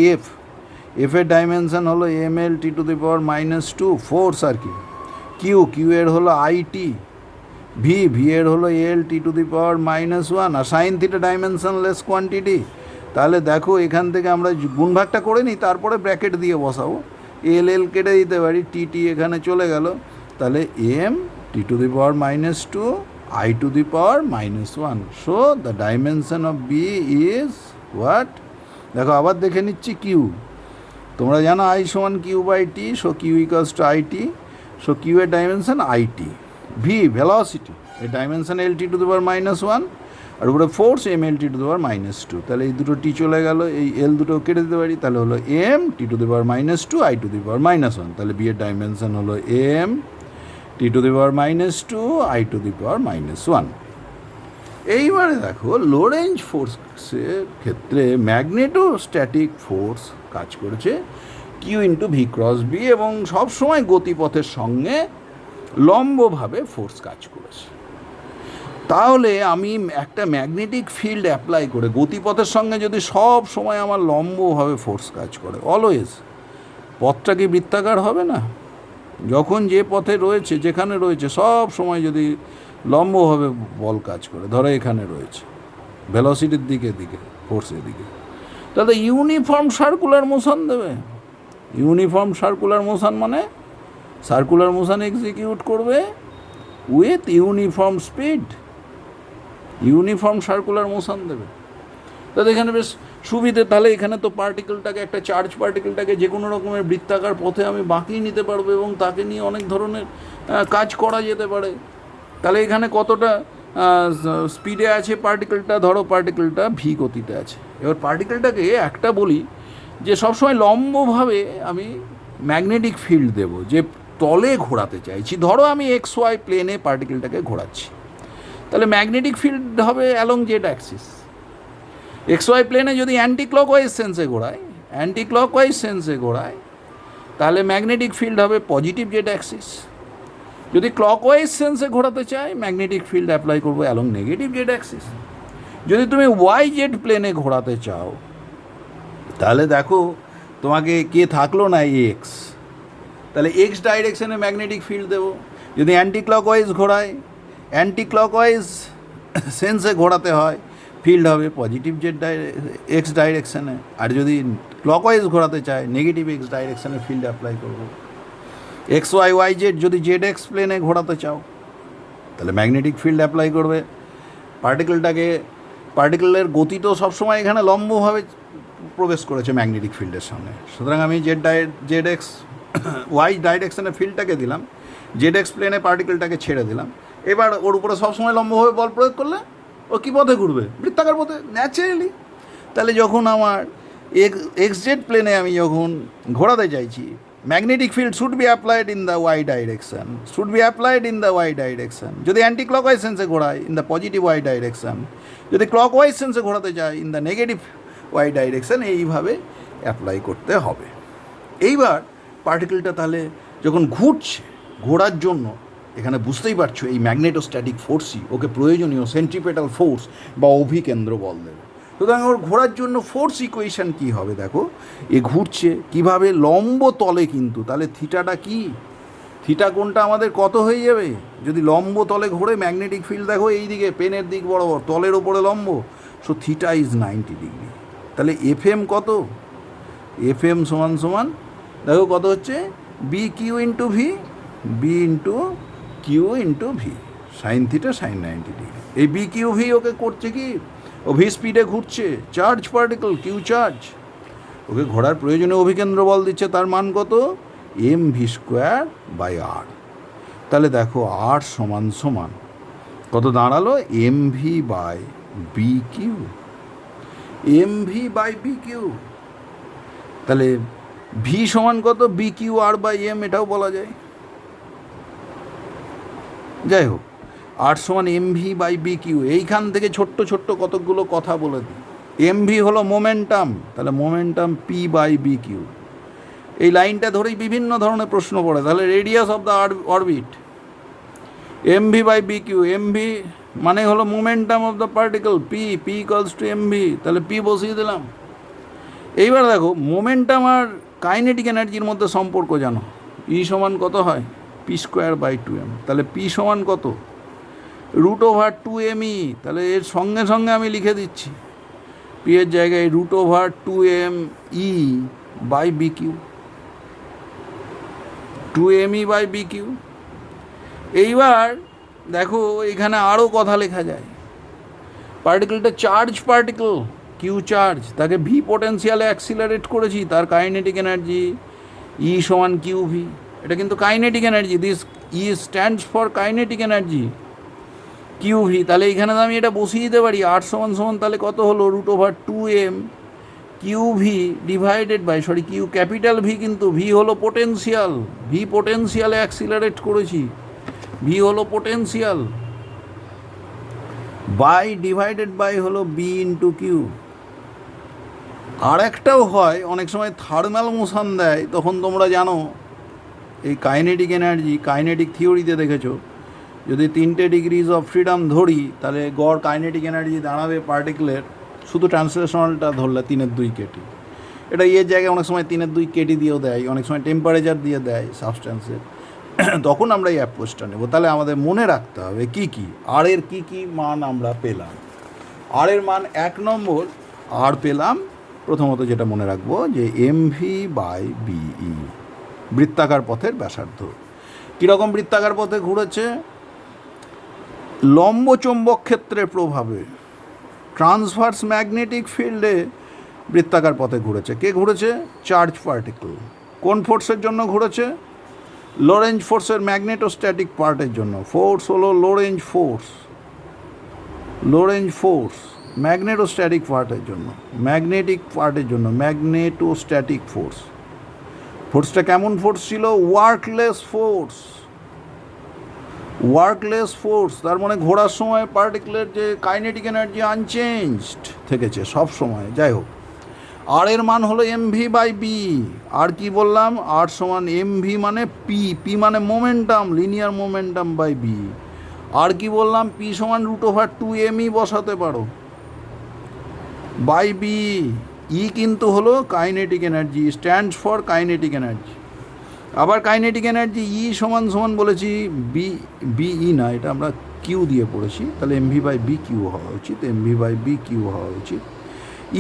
এফের ডাইমেনশন হলো M L T to the power -2 force আর কি, কিউ এর হলো আইটি, ভি এর হলো L T to the power -1, আর সাইন থিটা ডাইমেনশনলেস কোয়ান্টিটি। তাহলে দেখো এখান থেকে আমরা গুণভাগটা করে নিই, তারপরে ব্র্যাকেট দিয়ে বসাবো। এল কেটে দিতে পারি, টি এখানে চলে গেল, তাহলে M T to the power -2 I to the power -1. So the dimension of B is what? দেখো আবার দেখে নিচ্ছি কিউ, তোমরা জানো I সমান Q by T, so Q equals to I T, so Q এর dimension I T. V velocity, এর dimension L T to the power -1, আর উপরে force M L T to the power -2, তাহলে এই দুটো টি চলে গেল, এই এল দুটো কেটে দিতে পারি, তাহলে হলো M T to the power -2 I to the power -1, তাহলে বি এর ডাইমেনশন হলো M T to the power -2 I to the power -1। এইবারে দেখো লোরেঞ্জ ফোর্সের ক্ষেত্রে ম্যাগনেটোস্ট্যাটিক ফোর্স কাজ করেছে Q into V cross B, এবং সবসময় গতিপথের সঙ্গে লম্বভাবে ফোর্স কাজ করেছে। তাহলে আমি একটা ম্যাগনেটিক ফিল্ড অ্যাপ্লাই করে গতিপথের সঙ্গে যদি সব সময় আমার লম্বভাবে ফোর্স কাজ করে, অলওয়েজ, পথটা কি বৃত্তাকার হবে না? যখন যে পথে রয়েছে, যেখানে রয়েছে, সব সময় যদি লম্বভাবে বল কাজ করে, ধরো এখানে রয়েছে ভেলোসিটির দিকে ফোর্সের দিকে, তাহলে ইউনিফর্ম সার্কুলার মোশন দেবে। ইউনিফর্ম সার্কুলার মোশন মানে সার্কুলার মোশন এক্সিকিউট করবে with uniform speed, uniform circular motion দেবে। তাহলে এখানে বেশ সুবিধে। তাহলে এখানে তো পার্টিকেলটাকে, একটা চার্জ পার্টিকেলটাকে যে কোনো রকমের বৃত্তাকার পথে আমি বাঁকিয়ে নিতে পারবো, এবং তাকে নিয়ে অনেক ধরনের কাজ করা যেতে পারে। তাহলে এখানে কতটা স্পিডে আছে পার্টিকেলটা, ধরো পার্টিকেলটা ভি গতিতে আছে। এবার পার্টিকেলটাকে একটা বলি যে সবসময় লম্বভাবে আমি ম্যাগনেটিক ফিল্ড দেব, যে তলে ঘোরাতে চাইছি। ধরো আমি এক্স ওয়াই প্লেনে পার্টিকেলটাকে ঘোরাচ্ছি, তাহলে ম্যাগনেটিক ফিল্ড হবে along Z axis. X Y প্লেনে যদি অ্যান্টি ক্লকওয়াইজ সেন্সে ঘোরায় তাহলে ম্যাগনেটিক ফিল্ড হবে পজিটিভ জেড অ্যাক্সিস। যদি ক্লকওয়াইজ সেন্সে ঘোরাতে চাই ম্যাগনেটিক ফিল্ড অ্যাপ্লাই করবো অ্যালং নেগেটিভ জেড অ্যাক্সিস। যদি তুমি ওয়াই জেড প্লেনে ঘোরাতে চাও তাহলে দেখো তোমাকে কে থাকলো না এক্স, তাহলে এক্স ডাইরেকশনে ম্যাগনেটিক ফিল্ড দেবো। যদি অ্যান্টি ক্লকওয়াইজ সেন্সে ঘোরাতে হয় ফিল্ড হবে পজিটিভ জেড এক্স ডাইরেকশানে, আর যদি ক্লকওয়াইজ ঘোরাতে চায় নেগেটিভ এক্স ডাইরেকশানে ফিল্ড অ্যাপ্লাই করব। এক্স ওয়াই জেড যদি জেড এক্স প্লেনে ঘোরাতে চাও তাহলে ম্যাগনেটিক ফিল্ড অ্যাপ্লাই করবে। পার্টিকেলের গতি তো সবসময় এখানে লম্বভাবে প্রবেশ করেছে ম্যাগনেটিক ফিল্ডের সামনে, সুতরাং আমি জেড এক্স ওয়াই ডাইরেকশানে ফিল্ডটাকে দিলাম, জেড এক্স প্লেনে পার্টিকেলটাকে ছেড়ে দিলাম। এবার ওর উপরে সবসময় লম্বভাবে বল প্রয়োগ করলে ও কী পথে ঘুরবে? বৃত্তাকার পথে, ন্যাচারালি। তাহলে যখন আমার এক্স জেড প্লেনে আমি যখন ঘোরাতে চাইছি magnetic field should be applied in the Y direction. যদি অ্যান্টি ক্লকওয়াইজ সেন্সে ঘোরায় in the positive Y direction, যদি ক্লকওয়াইজ সেন্সে ঘোরাতে চাই in the negative Y direction, এইভাবে অ্যাপ্লাই করতে হবে। এইবার পার্টিকেলটা তাহলে যখন ঘোরার জন্য এখানে বুঝতেই পারছো এই ম্যাগনেটোস্ট্যাটিক ফোর্সই ওকে প্রয়োজনীয় সেন্ট্রিপেটাল ফোর্স বা অভিকেন্দ্র বল দেবে। সুতরাং ওর ঘোরার জন্য ফোর্স ইকুয়েশন কী হবে দেখো, এ ঘুরছে কীভাবে লম্ব তলে, কিন্তু তাহলে থিটাটা কি, থিটা কোণটা আমাদের কত হয়ে যাবে? যদি লম্ব তলে ঘোরে ম্যাগনেটিক ফিল্ড দেখো এই দিকে পেনের দিক বরাবর তলের ওপরে লম্ব, সো থিটা ইজ 90 ডিগ্রি। তাহলে এফএম কত? এফএম সমান দেখো কত হচ্ছে, B Q into V sine theta sine 90 degree. এই বি কিউ ভি ওকে করছে কি, ও ভি স্পিডে ঘুরছে, চার্জ পার্টিকেল কিউ চার্জ, ওকে ঘোরার প্রয়োজনীয় অভিকেন্দ্র বল দিচ্ছে, তার মান কত, M V square by R. তাহলে দেখো আর সমান কত দাঁড়ালো, M V by B Q. তাহলে ভি সমান কত, B Q R by M, এটাও বলা যায়। যাই হোক, আর সমান M V by B Q. এইখান থেকে ছোট্ট কতকগুলো কথা বলে দিই। এম ভি হলো মোমেন্টাম, তাহলে momentum P by B Q. এই লাইনটা ধরেই বিভিন্ন ধরনের প্রশ্ন পড়ে। তাহলে radius of the orbit, M V by B Q, M V মানে হলো momentum of the particle, P equals to M V, তাহলে পি বসিয়ে দিলাম। এইবার দেখো মোমেন্টাম আর কাইনেটিক এনার্জির মধ্যে সম্পর্ক জানো, ই সমান কত হয়, পি স্কোয়ার বাই 2m। তাহলে পি সমান কত, √2mE। তাহলে এর সঙ্গে আমি লিখে দিচ্ছি, পি এর জায়গায় √2mE by B Q, 2mE by B Q. এইবার দেখো এখানে আরও কথা লেখা যায়, পার্টিকেলটা চার্জ পার্টিকেল, কিউ চার্জ, তাকে ভি পোটেন্সিয়ালে অ্যাক্সিলারেট করেছি, তার কাইনেটিক এনার্জি ই সমান কিউ ভি। এটা কিন্তু kinetic energy, this E stands for kinetic energy, Q V. তাহলে এখানে আমি এটা বসিয়ে দিতে পারি, আর সমান তাহলে কত হলো, √2m Q V divided by, Q capital V, কিন্তু ভি হলো পোটেন্সিয়াল, ভি পোটেন্সিয়ালে অ্যাক্সিলারেট করেছি, ভি হলো পোটেন্সিয়াল, বাই ডিভাইডেড বাই হলো বি ইন্টু কিউ। আর একটাও হয়, অনেক সময় থার্মাল মোশন দেয়, তখন তোমরা জানো এই কাইনেটিক এনার্জি, কাইনেটিক থিওরিতে দেখেছো, যদি 3টে ডিগ্রিজ অফ ফ্রিডম ধরি তাহলে গড় কাইনেটিক এনার্জি দাঁড়াবে পার্টিকেলের, শুধু ট্রান্সলেশনালটা ধরলে 3/2 কেটি। এটা এর জায়গায় অনেক সময় 3/2 কেটি দিয়েও দেয়, অনেক সময় টেম্পারেচার দিয়ে দেয় সাবস্ট্যান্সের, তখন আমরা এই অ্যাপ্রোচটা নেব। তাহলে আমাদের মনে রাখতে হবে কি আর এর কি মান আমরা পেলাম। আর এর মান 1 নম্বর, আর পেলাম প্রথমত যেটা মনে রাখবো যে এম ভি বাই বিই, বৃত্তাকার পথের ব্যাসার্ধ। কীরকম বৃত্তাকার পথে ঘুরেছে, লম্ব চৌম্বক ক্ষেত্রের প্রভাবে ট্রান্সভার্স ম্যাগনেটিক ফিল্ডে বৃত্তাকার পথে ঘুরেছে। কে ঘুরেছে, চার্জ পার্টিকেল। কোন ফোর্সের জন্য ঘুরেছে, লোরেঞ্জ ফোর্সের ম্যাগনেটোস্ট্যাটিক পার্টের জন্য। ফোর্স হলো লোরেঞ্জ ফোর্স ম্যাগনেটোস্ট্যাটিক পার্টের জন্য, ম্যাগনেটোস্ট্যাটিক ফোর্স। ফোর্সটা কেমন ফোর্স ছিল, ওয়ার্কলেস ফোর্স, ওয়ার্কলেস ফোর্স, তার মানে ঘোরার সময় পার্টিকেলের যে কাইনেটিক এনার্জি আনচেঞ্জড থেকেছে সব সময়। যাই হোক, আর এর মান হলো এমভি বাই বি। আর কি বললাম, আর সমান এমভি মানে পি, পি মানে momentum, linear momentum by B. আর কি বললাম, পি সমান √2mE বসাতে পারো বাই বি। ই কিন্তু হলো kinetic energy, stands for kinetic energy. আবার কাইনেটিক এনার্জি ই সমান সমান বলেছি বিই না, এটা আমরা কিউ দিয়ে পড়েছি, তাহলে এমভি বাই বি কিউ হওয়া উচিত, এমভি বাই বি কিউ হওয়া উচিত।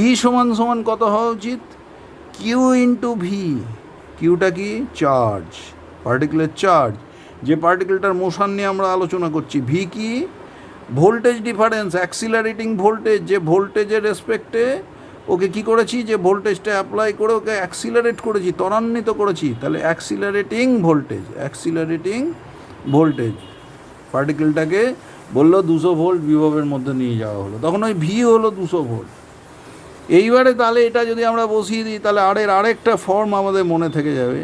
ই সমান সমান কত হওয়া উচিত, কিউ ইন্টু ভি। কিউটা কি, চার্জ, পার্টিকেলের চার্জ, যে পার্টিকেলটার মোশন নিয়ে আমরা আলোচনা করছি। ভি কি, ভোল্টেজ ডিফারেন্স, অ্যাক্সিলারেটিং ভোল্টেজ, যে ভোল্টেজের রেসপেক্টে ওকে কি করেছি, যে ভোল্টেজটা অ্যাপ্লাই করে ওকে অ্যাক্সিলারেট করেছি, ত্বরান্বিত করেছি, তাহলে অ্যাক্সিলারেটিং ভোল্টেজ, অ্যাক্সিলারেটিং ভোল্টেজ। পার্টিকেলটাকে বললো 200 ভোল্ট বিভবের মধ্যে নিয়ে যাওয়া হলো, তখন ওই ভি হলো 200 ভোল্ট। এইবারে তাহলে এটা যদি আমরা বসিয়ে দিই, তাহলে আরেকটা ফর্ম আমাদের মনে থেকে যাবে,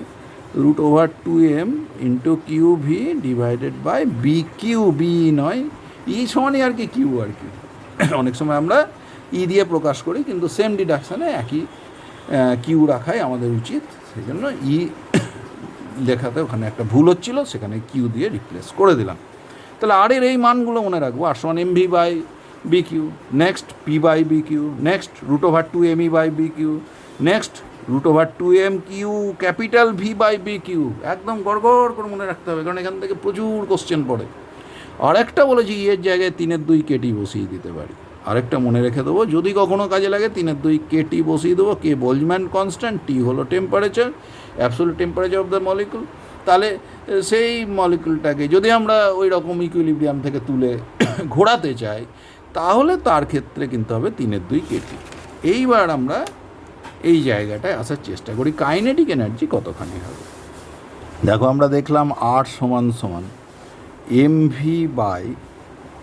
√2m into Q V divided by B Q. B নয়, ই সমানই আর কি কিউ আর কি। অনেক সময় আমরা ই দিয়ে প্রকাশ করি, কিন্তু সেম ডিডাকশানে একই কিউ রাখাই আমাদের উচিত। সেই জন্য ই লেখাতে ওখানে একটা ভুল হচ্ছিল, সেখানে কিউ দিয়ে রিপ্লেস করে দিলাম। তাহলে আর এর এই মানগুলো মনে রাখবো, আর সমান MV by B Q, next P by B Q, next √2mE by B Q, next √2m Q capital V by B Q. একদম গড়গড় করে মনে রাখতে হবে, কারণ এখান থেকে প্রচুর কোশ্চেন পড়ে। আর একটা বলেছি, এর জায়গায় 3/2 কেটি বসিয়ে দিতে পারি। আরেকটা মনে রেখে দেবো, যদি কখনও কাজে লাগে 3/2 কেটি বসিয়ে দেবো। কে বোলজম্যান কনস্ট্যান্ট, টি হলো temperature, absolute temperature of the molecule. তাহলে সেই মলিকুলটাকে যদি আমরা ওই রকম ইকুইলিব্রিয়াম থেকে তুলে ঘোরাতে চাই, তাহলে তার ক্ষেত্রে কিন্তু হবে 3/2 কেটি। এইবার আমরা এই জায়গাটায় আসার চেষ্টা করি, কাইনেটিক এনার্জি কতখানি হবে। দেখো, আমরা দেখলাম আর সমান সমান এমভি বাই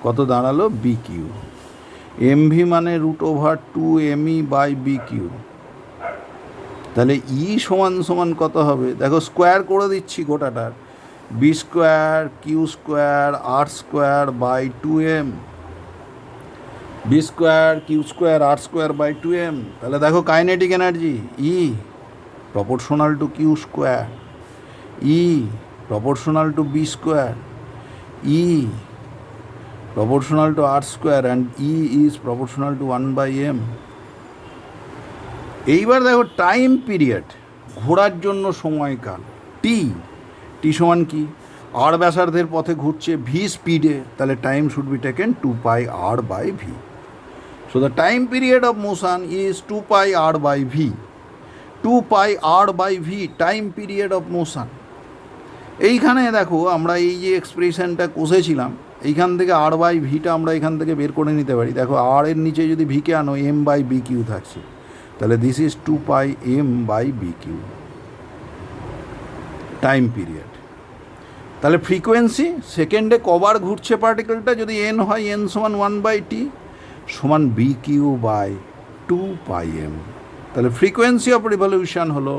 কত দাঁড়ালো, বি কিউ। এমভি মানে √2mE বাই বি কিউ। তাহলে ই সমান সমান কত হবে, দেখো স্কোয়ার করে দিচ্ছি গোটাটার, B square Q square R square by 2m, B square Q square R square by 2m। তাহলে দেখো kinetic energy E proportional to Q square, E proportional to B square, E proportional to r square and E is proportional to 1/m। এইবার দেখো time period, ঘোরার জন্য সময়কাল, টি। টি সমান কি, আর ব্যাসার্ধের পথে ঘুরছে ভি স্পিডে, তাহলে time should be taken 2πr/v। So the time period of motion is 2πr/v। 2πr/v time period of motion. এইখানে দেখো আমরা এই যে এক্সপ্রেশনটা কষেছিলাম, এইখান থেকে r/vটা আমরা এখান থেকে বের করে নিতে পারি। দেখো আর এর নিচে যদি ভিকে আনো, m/bq থাকছে, তাহলে this is 2πm/bq time period. তাহলে ফ্রিকোয়েন্সি, সেকেন্ডে কবার ঘুরছে পার্টিকেলটা, যদি n হয়, n সমান 1/t সমান bq/2πm। তাহলে ফ্রিকোয়েন্সি অফ রিভলিউশন হলো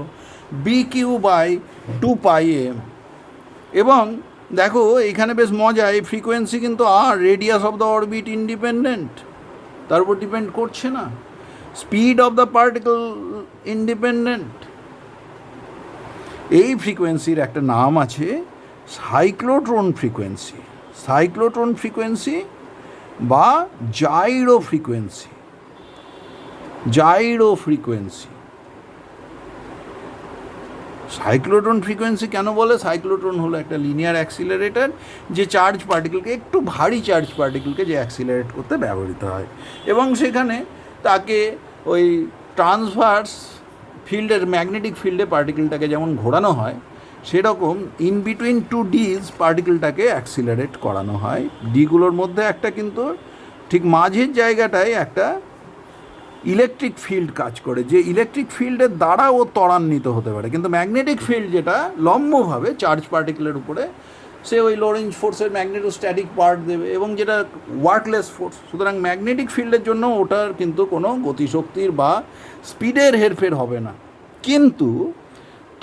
bq/2πm। এবং দেখো এইখানে বেশ মজা, এই ফ্রিকোয়েন্সি কিন্তু আর radius of the orbit independent, তার উপর ডিপেন্ড করছে না। Speed of the particle independent. এই ফ্রিকোয়েন্সির একটা নাম আছে সাইক্লোট্রন ফ্রিকোয়েন্সি, সাইক্লোট্রন ফ্রিকোয়েন্সি বা gyro frequency, gyro frequency. Cyclotron frequency কেন বলে, সাইক্লোট্রন হলো একটা লিনিয়ার অ্যাক্সিলারেটর, যে চার্জ পার্টিকেলকে, একটু ভারী চার্জ পার্টিকেলকে যে অ্যাক্সিলারেট করতে ব্যবহৃত হয়। এবং সেখানে তাকে ওই ট্রান্সভার্স ফিল্ডের, ম্যাগনেটিক ফিল্ডে পার্টিকেলটাকে যেমন ঘোরানো হয়, সেরকম ইন বিটুইন টু ডিজ পার্টিকেলটাকে অ্যাক্সিলারেট করানো হয়। ডিগুলোর মধ্যে একটা কিন্তু ঠিক মাঝের জায়গাটায় একটা ইলেকট্রিক ফিল্ড কাজ করে, যে ইলেকট্রিক ফিল্ডের দ্বারা ও ত্বরান্বিত হতে পারে। কিন্তু ম্যাগনেটিক ফিল্ড যেটা লম্বভাবে চার্জ পার্টিকেলের উপরে, সে ওই লরেঞ্জ ফোর্সের ম্যাগনেটোস্ট্যাটিক পার্ট দেবে, এবং যেটা ওয়ার্কলেস ফোর্স। সুতরাং ম্যাগনেটিক ফিল্ডের জন্য ওটার কিন্তু কোনো গতিশক্তির বা স্পিডের হেরফের হবে না। কিন্তু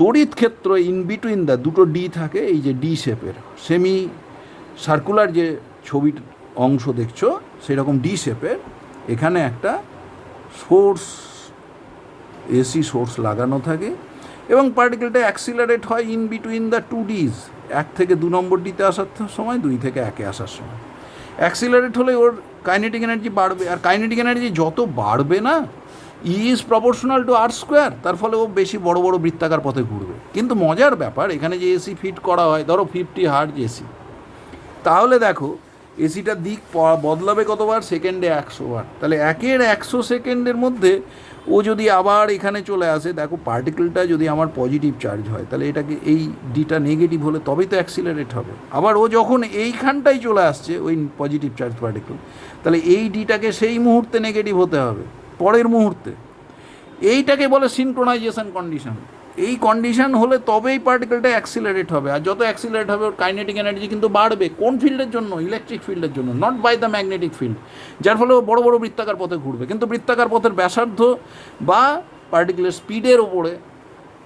তড়িৎ ক্ষেত্র ইন বিটুইন দ্য দুটো ডি থাকে, এই যে ডি শেপের সেমি সার্কুলার যে ছবির অংশ দেখছো সেরকম ডি শেপের, এখানে একটা সোর্স, এসি সোর্স লাগানো থাকে এবং পার্টিকেলটা অ্যাক্সিলারেট হয় ইন বিটুইন দ্য টু ডিজ, 1 থেকে 2 নম্বর ডিতে আসার সময়, 2 থেকে 1-এ আসার সময়। অ্যাক্সিলারেট হলে ওর কাইনেটিক এনার্জি বাড়বে, আর কাইনেটিক এনার্জি যত বাড়বে না, E is proportional to R square, তার ফলে ও বেশি বড় বড় বৃত্তাকার পথে ঘুরবে। কিন্তু মজার ব্যাপার, এখানে যে এসি ফিট করা হয়, ধরো 50 হার্জ এসি, তাহলে দেখো এসিটার দিক বদলাবে কতবার? সেকেন্ডে 100 বার। তাহলে 100 সেকেন্ডের মধ্যে ও যদি আবার এখানে চলে আসে, দেখো পার্টিকেলটা যদি আমার পজিটিভ চার্জ হয়, তাহলে এটাকে এই ডিটা নেগেটিভ হলে তবেই তো অ্যাক্সিলারেট হবে। আবার ও যখন এইখানটাই চলে আসছে ওই পজিটিভ চার্জ পার্টিকেল, তাহলে এই ডিটাকে সেই মুহূর্তে নেগেটিভ হতে হবে, পরের মুহূর্তে। এইটাকে বলে সিনক্রোনাইজেশন কন্ডিশন। এই কন্ডিশন হলে তবেই পার্টিকেলটা অ্যাক্সিলারেট হবে, আর যত অ্যাক্সিলারেট হবে ওর কাইনেটিক এনার্জি কিন্তু বাড়বে। কোন ফিল্ডের জন্য? ইলেকট্রিক ফিল্ডের জন্য, not by the magnetic field, যার ফলে ও বড় বড় বৃত্তাকার পথে ঘুরবে। কিন্তু বৃত্তাকার পথের ব্যাসার্ধ বা পার্টিকেলের স্পিডের ওপরে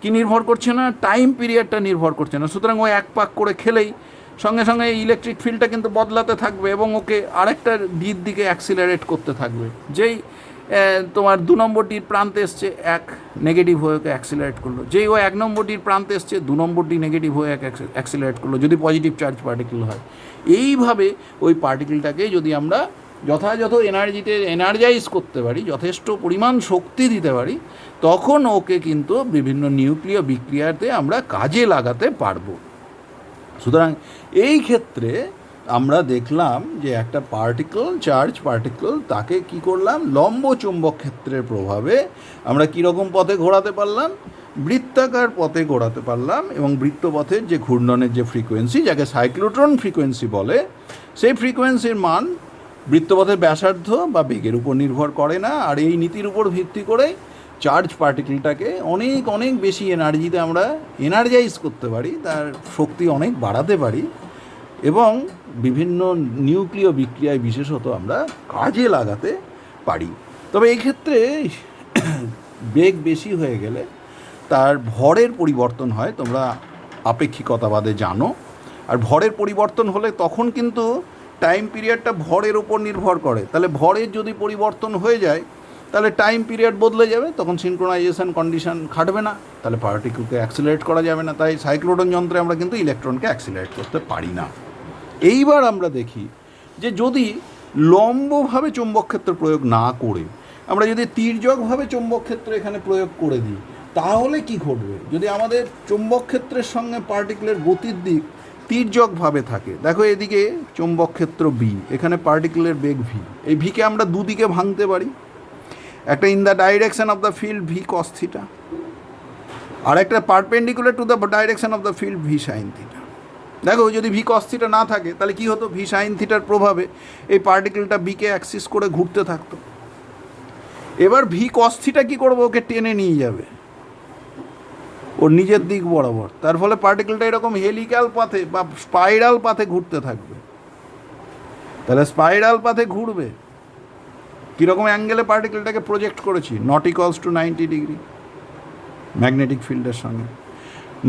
কি নির্ভর করছে না? টাইম পিরিয়ডটা নির্ভর করছে না। সুতরাং ও এক পাক করে খেলেই সঙ্গে সঙ্গে ইলেকট্রিক ফিল্ডটা কিন্তু বদলাতে থাকবে এবং ওকে আরেকটা ডির দিকে অ্যাক্সিলারেট করতে থাকবে। যেই তোমার 2 নম্বরটির প্রান্তে এসছে, 1 নেগেটিভ হয়ে ওকে অ্যাক্সিলারেট করলো। যেই ও 1 নম্বরটির প্রান্তে এসছে, 2 নম্বরটি নেগেটিভ হয়ে অ্যাক্সিলারেট করলো, যদি পজিটিভ চার্জ পার্টিকেল হয়। এইভাবে ওই পার্টিকেলটাকে যদি আমরা যথাযথ এনার্জিতে এনার্জাইজ করতে পারি, যথেষ্ট পরিমাণ শক্তি দিতে পারি, তখন ওকে কিন্তু বিভিন্ন নিউক্লিয় বিক্রিয়াতে আমরা কাজে লাগাতে পারবো। সুতরাং এই ক্ষেত্রে আমরা দেখলাম যে একটা পার্টিকেল, চার্জ পার্টিকেল, তাকে কি করলাম? লম্ব চুম্বক ক্ষেত্রের প্রভাবে আমরা কীরকম পথে ঘোরাতে পারলাম? বৃত্তাকার পথে ঘোরাতে পারলাম। এবং বৃত্তপথের যে ঘূর্ণনের যে ফ্রিকোয়েন্সি, যাকে সাইক্লোট্রন ফ্রিকোয়েন্সি বলে, সেই ফ্রিকোয়েন্সির মান বৃত্তপথের ব্যাসার্ধ বা বেগের উপর নির্ভর করে না। আর এই নীতির উপর ভিত্তি করে চার্জ পার্টিকেলটাকে অনেক অনেক বেশি এনার্জিতে আমরা এনার্জাইজ করতে পারি, তার শক্তি অনেক বাড়াতে পারি এবং বিভিন্ন নিউক্লিয় বিক্রিয়ায় বিশেষত আমরা কাজে লাগাতে পারি। তবে এই ক্ষেত্রে বেগ বেশি হয়ে গেলে তার ভরের পরিবর্তন হয়, তোমরা আপেক্ষিকতাবাদে জানো। আর ভরের পরিবর্তন হলে তখন কিন্তু টাইম পিরিয়ডটা ভরের ওপর নির্ভর করে। তাহলে ভরের যদি পরিবর্তন হয়ে যায়, তাহলে টাইম পিরিয়ড বদলে যাবে, তখন সিনক্রোনাইজেশন কন্ডিশন খাটবে না, তাহলে পার্টিকেলকে অ্যাক্সিলারেট করা যাবে না। তাই সাইক্লোট্রন যন্ত্রে আমরা কিন্তু ইলেকট্রনকে অ্যাক্সিলারেট করতে পারি না। এইবার আমরা দেখি যে যদি লম্বভাবে চৌম্বক ক্ষেত্র প্রয়োগ না করে আমরা যদি তির্যকভাবে চৌম্বক ক্ষেত্র এখানে প্রয়োগ করে দিই, তাহলে কি ঘটবে? যদি আমাদের চৌম্বক ক্ষেত্রের সঙ্গে পার্টিকেলের গতির দিক তির্যকভাবে থাকে, দেখো এদিকে চৌম্বক ক্ষেত্র বি, এখানে পার্টিকেলের বেগ ভি, এই ভিকে আমরা দুদিকে ভাঙতে পারি। একটা in the direction of the field V cos theta, আর একটা perpendicular to the direction of the field V sine theta. দেখো যদি ভি কস থিটা না থাকে, তাহলে কি হতো? ভি সাইন থিটার প্রভাবে এই পার্টিকেলটা বিকে অ্যাক্সিস করে ঘুরতে থাকতো। এবার ভি কস থিটা কী করবো? ওকে টেনে নিয়ে যাবে ওর নিজের দিক বরাবর, তার ফলে পার্টিকেলটা এরকম হেলিক্যাল পাথে বা স্পাইরাল পাথে ঘুরতে থাকবে। তাহলে স্পাইরাল পাথে ঘুরবে, কীরকম অ্যাঙ্গেলে পার্টিকেলটাকে প্রজেক্ট করেছি? Not equals to 90 degree magnetic ফিল্ডের সঙ্গে,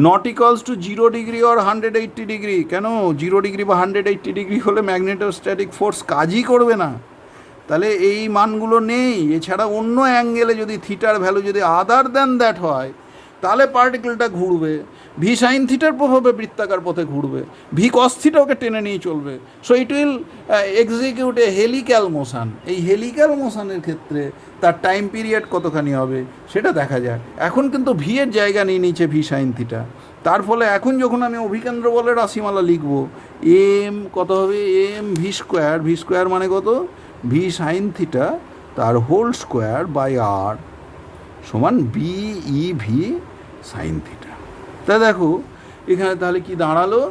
not equals to 0 degree or 180 degree. কেন? 0 ডিগ্রি বা 180 ডিগ্রি হলে ম্যাগনেটোস্ট্যাটিক ফোর্স কাজই করবে না। তাহলে এই মানগুলো নেই। এছাড়া অন্য অ্যাঙ্গেলে যদি থিটার ভ্যালু যদি আদার দ্যান দ্যাট হয়, তাহলে পার্টিকেলটা ঘুরবে, ভি সাইন থিটার প্রভাবে বৃত্তাকার পথে ঘুরবে, ভি কস থিটা ওকে টেনে নিয়ে চলবে। So it will execute A helical motion. এই হেলিক্যাল মোশনের ক্ষেত্রে তার টাইম পিরিয়ড কতখানি হবে সেটা দেখা যাক। এখন কিন্তু ভি এর জায়গা নিয়ে নিচ্ছে ভি সাইন থিটা, তার ফলে এখন যখন আমি অভিকেন্দ্র বলের রাশিমালা লিখব, এম কত হবে? M V square, V square মানে কত? ভি সাইন থিটা তার হোল স্কোয়ার বাই আর সমান B E V sine theta. তা দেখো এখানে তাহলে কি দাঁড়ালো?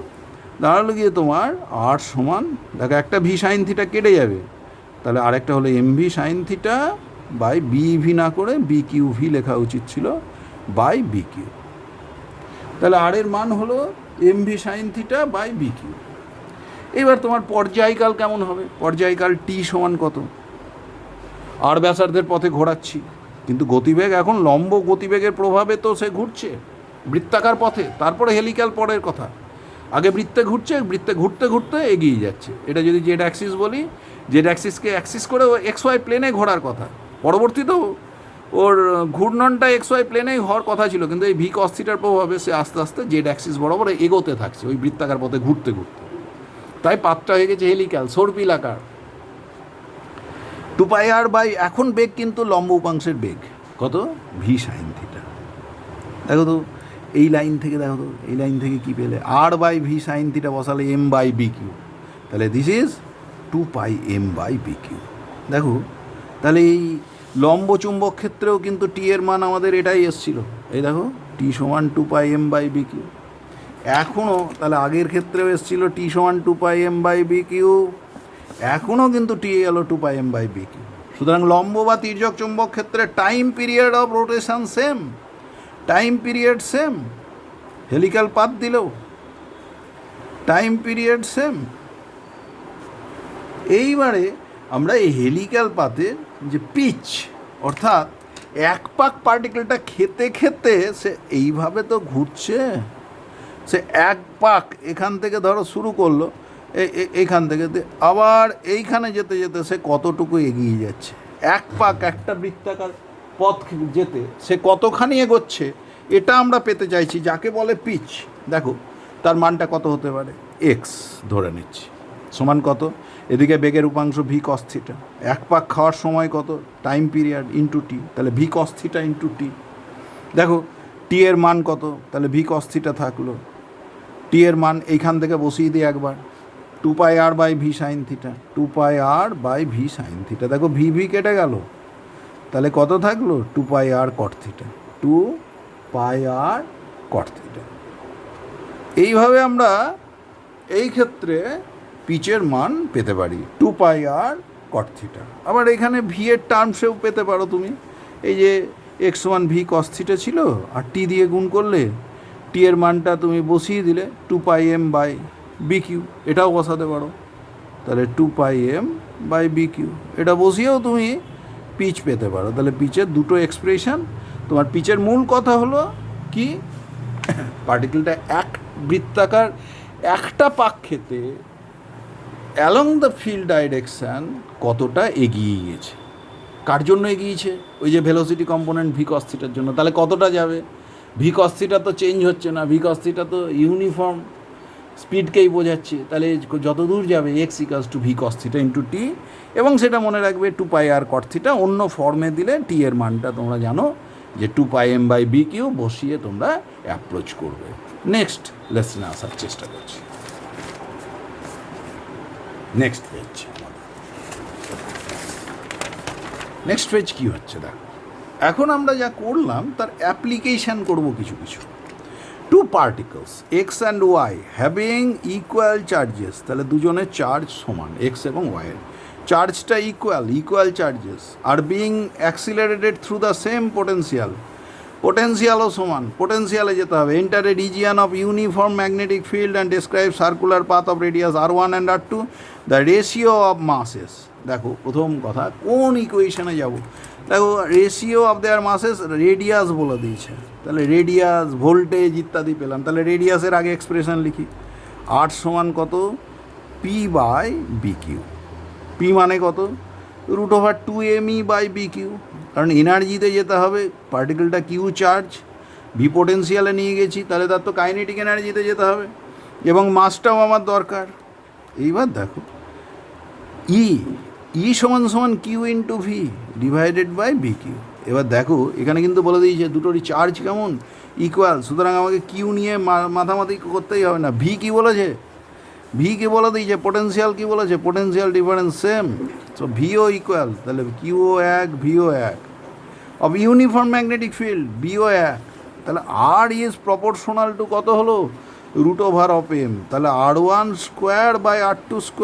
দাঁড়ালো গিয়ে তোমার আর সমান, দেখো একটা ভি সাইন থিটা কেটে যাবে, তাহলে আরেকটা হলো M V sine theta by B V না করে বি কিউ ভি লেখা উচিত ছিল বাই বি কিউ। তাহলে আর এর মান হলো M V sine theta by B Q. এবার তোমার পর্যায়কাল কেমন হবে? পর্যায়কাল টি সমান কত? আর ব্যাসার্ধের পথে ঘোরাচ্ছি, কিন্তু গতিবেগ এখন লম্ব গতিবেগের প্রভাবে তো সে ঘুরছে বৃত্তাকার পথে, তারপরে হেলিক্যাল পরের কথা। আগে বৃত্তে ঘুরছে, বৃত্তে ঘুরতে ঘুরতে এগিয়ে যাচ্ছে। এটা যদি জেড অ্যাক্সিস বলি, জেড অ্যাক্সিসকে অ্যাক্সিস করে ও এক্স ওয়াই প্লেনে ঘোরার কথা, পরবর্তীতেও ওর ঘূর্ণনটা এক্স ওয়াই প্লেনেই হওয়ার কথা ছিল, কিন্তু এই ভি কস থিটার প্রভাবে সে আস্তে আস্তে জেড অ্যাক্সিস বরাবর এগোতে থাকছে ওই বৃত্তাকার পথে ঘুরতে ঘুরতে। তাই পাতটা হয়ে গেছে হেলিক্যাল, সর্পিলাকার। 2πr/, এখন বেগ কিন্তু লম্ব উপাংশের বেগ কত, ভি সাইন থিটা। দেখো তো এই লাইন থেকে, দেখো তো এই লাইন থেকে কি পেলে, r/v সাইন থিটা বসালে m/bq, তাহলে দিস ইজ 2πm/bq। দেখো তাহলে এই লম্ব চুম্বক ক্ষেত্রেও কিন্তু টি এর মান আমাদের এটাই এসছিল, এই দেখো টি সমান 2πm/bq। এখনও তাহলে আগের ক্ষেত্রেও এসছিল টি সমান 2πm/bq, এখনও কিন্তু টি এলো 2πm/bq। সুতরাং লম্ব বা তির্যক চুম্বক ক্ষেত্রে time period of rotation same, time period same, helical path দিলেও টাইম পিরিয়ড সেম। এইবারে আমরা এই হেলিক্যাল পাথের যে পিচ, অর্থাৎ এক পাক পার্টিকেলটা খেতে খেতে সে এইভাবে তো ঘুরছে, সে এক পাক এখান থেকে ধরো শুরু করলো, এইখান থেকে আবার এইখানে যেতে যেতে সে কতটুকু এগিয়ে যাচ্ছে, এক পাক একটা বৃত্তাকার পথ যেতে সে কতখানি এগোচ্ছে, এটা আমরা পেতে চাইছি, যাকে বলে পিচ। দেখো তার মানটা কত হতে পারে, এক্স ধরে নিচ্ছি, সমান কত, এদিকে বেগের উপাংশ ভি কস থিটা, এক পাক খাওয়ার সময় কত, টাইম পিরিয়ড ইন্টু টি, তাহলে ভি কস থিটা ইন্টু টি। দেখো টি এর মান কত, তাহলে ভি কস থিটা থাকলো, টি এর মান এইখান থেকে বসিয়ে দিই একবার, 2πr/v sine theta, 2πr/v sign theta. দেখো ভি ভি কেটে গেল, তাহলে কত থাকলো, 2πr কট থিটা, 2πr কট থিটা। এইভাবে আমরা এই ক্ষেত্রে পিচের মান পেতে পারি 2πr কট থিটা। আবার এখানে ভি এর টার্মসেও পেতে পারো তুমি, এই যে x1 ভি কস থিটা ছিল আর টি দিয়ে গুণ করলে টি এর মানটা তুমি বসিয়ে দিলে 2πm/bq, এটাও বসাতে পারো, তাহলে 2πm/bq, এটা বসিয়েও তুমি পিচ পেতে পারো। তাহলে পিচের দুটো এক্সপ্রেশন। তোমার পিচের মূল কথা হলো কি, পার্টিকেলটা এক বৃত্তাকার একটা পাক খেতে অ্যালং দ্য ফিল্ড ডাইরেকশান কতটা এগিয়ে গিয়েছে, কার জন্য এগিয়েছে, ওই যে ভেলোসিটি কম্পোনেন্ট ভি কস থিটার জন্য। তাহলে কতটা যাবে, ভি কস থিটা তো চেঞ্জ হচ্ছে না, ভি কস থিটা তো ইউনিফর্ম স্পিডকেই বোঝাচ্ছে, তাহলে যত দূর যাবে X equals to V cos theta into T, এবং সেটা মনে রাখবে 2πr কট থিটা, অন্য ফর্মে দিলে টি এর মানটা তোমরা জানো যে 2πm/bq বসিয়ে তোমরা অ্যাপ্রোচ করবে। নেক্সট লেসনে আসার চেষ্টা করছি, নেক্সট পেজ। নেক্সট পেজ কী হচ্ছে দেখো, এখন আমরা যা করলাম তার অ্যাপ্লিকেশান করব কিছু কিছু। Two particles X and Y having equal charges, তাহলে দুজনের চার্জ সমান, এক্স এবং ওয়াইয়ের চার্জটা ইকুয়াল চার্জেস, আর being accelerated through the same potential, পোটেন্সিয়ালও সমান, পোটেন্সিয়ালে যেতে হবে, enter a region of uniform magnetic field and describe circular path of radius r1 and r2, the ratio of masses. দেখো প্রথম কথা কোন ইকুয়েশনে যাব, দেখো ratio of their masses, radius বলে দিয়েছে, তাহলে রেডিয়াস ভোল্টেজ ইত্যাদি পেলাম, তাহলে রেডিয়াসের আগে এক্সপ্রেশন লিখি, আর সমান কত, p/bq, পি মানে কত, √2me/bq, কারণ এনার্জিতে যেতে হবে, পার্টিকেলটা কিউ চার্জ, ভি পোটেন্সিয়ালে নিয়ে গেছি, তাহলে তার তো কাইনেটিক এনার্জিতে যেতে হবে, এবং মাসটাও আমার দরকার। এইবার দেখো ই সমান সমান Q into V divided by B Q. এবার দেখো এখানে কিন্তু বলে দিয়েছে দুটোরই চার্জ কেমন, ইকুয়াল, সুতরাং আমাকে কিউ নিয়ে মাথামাতি করতেই হবে না। ভি কী বলেছে, ভি কে বলে দিয়েছে, পোটেন্সিয়াল কী বলেছে, পোটেন্সিয়াল ডিফারেন্স সেম, সো ভিও ইকুয়াল, তাহলে কিউও এক ভিও এক, অফ ইউনিফর্ম ম্যাগনেটিক ফিল্ড বিও এক, তাহলে আর ইজ প্রপোর্শনাল টু কত হলো, √m, তাহলে r1² বাই r2²।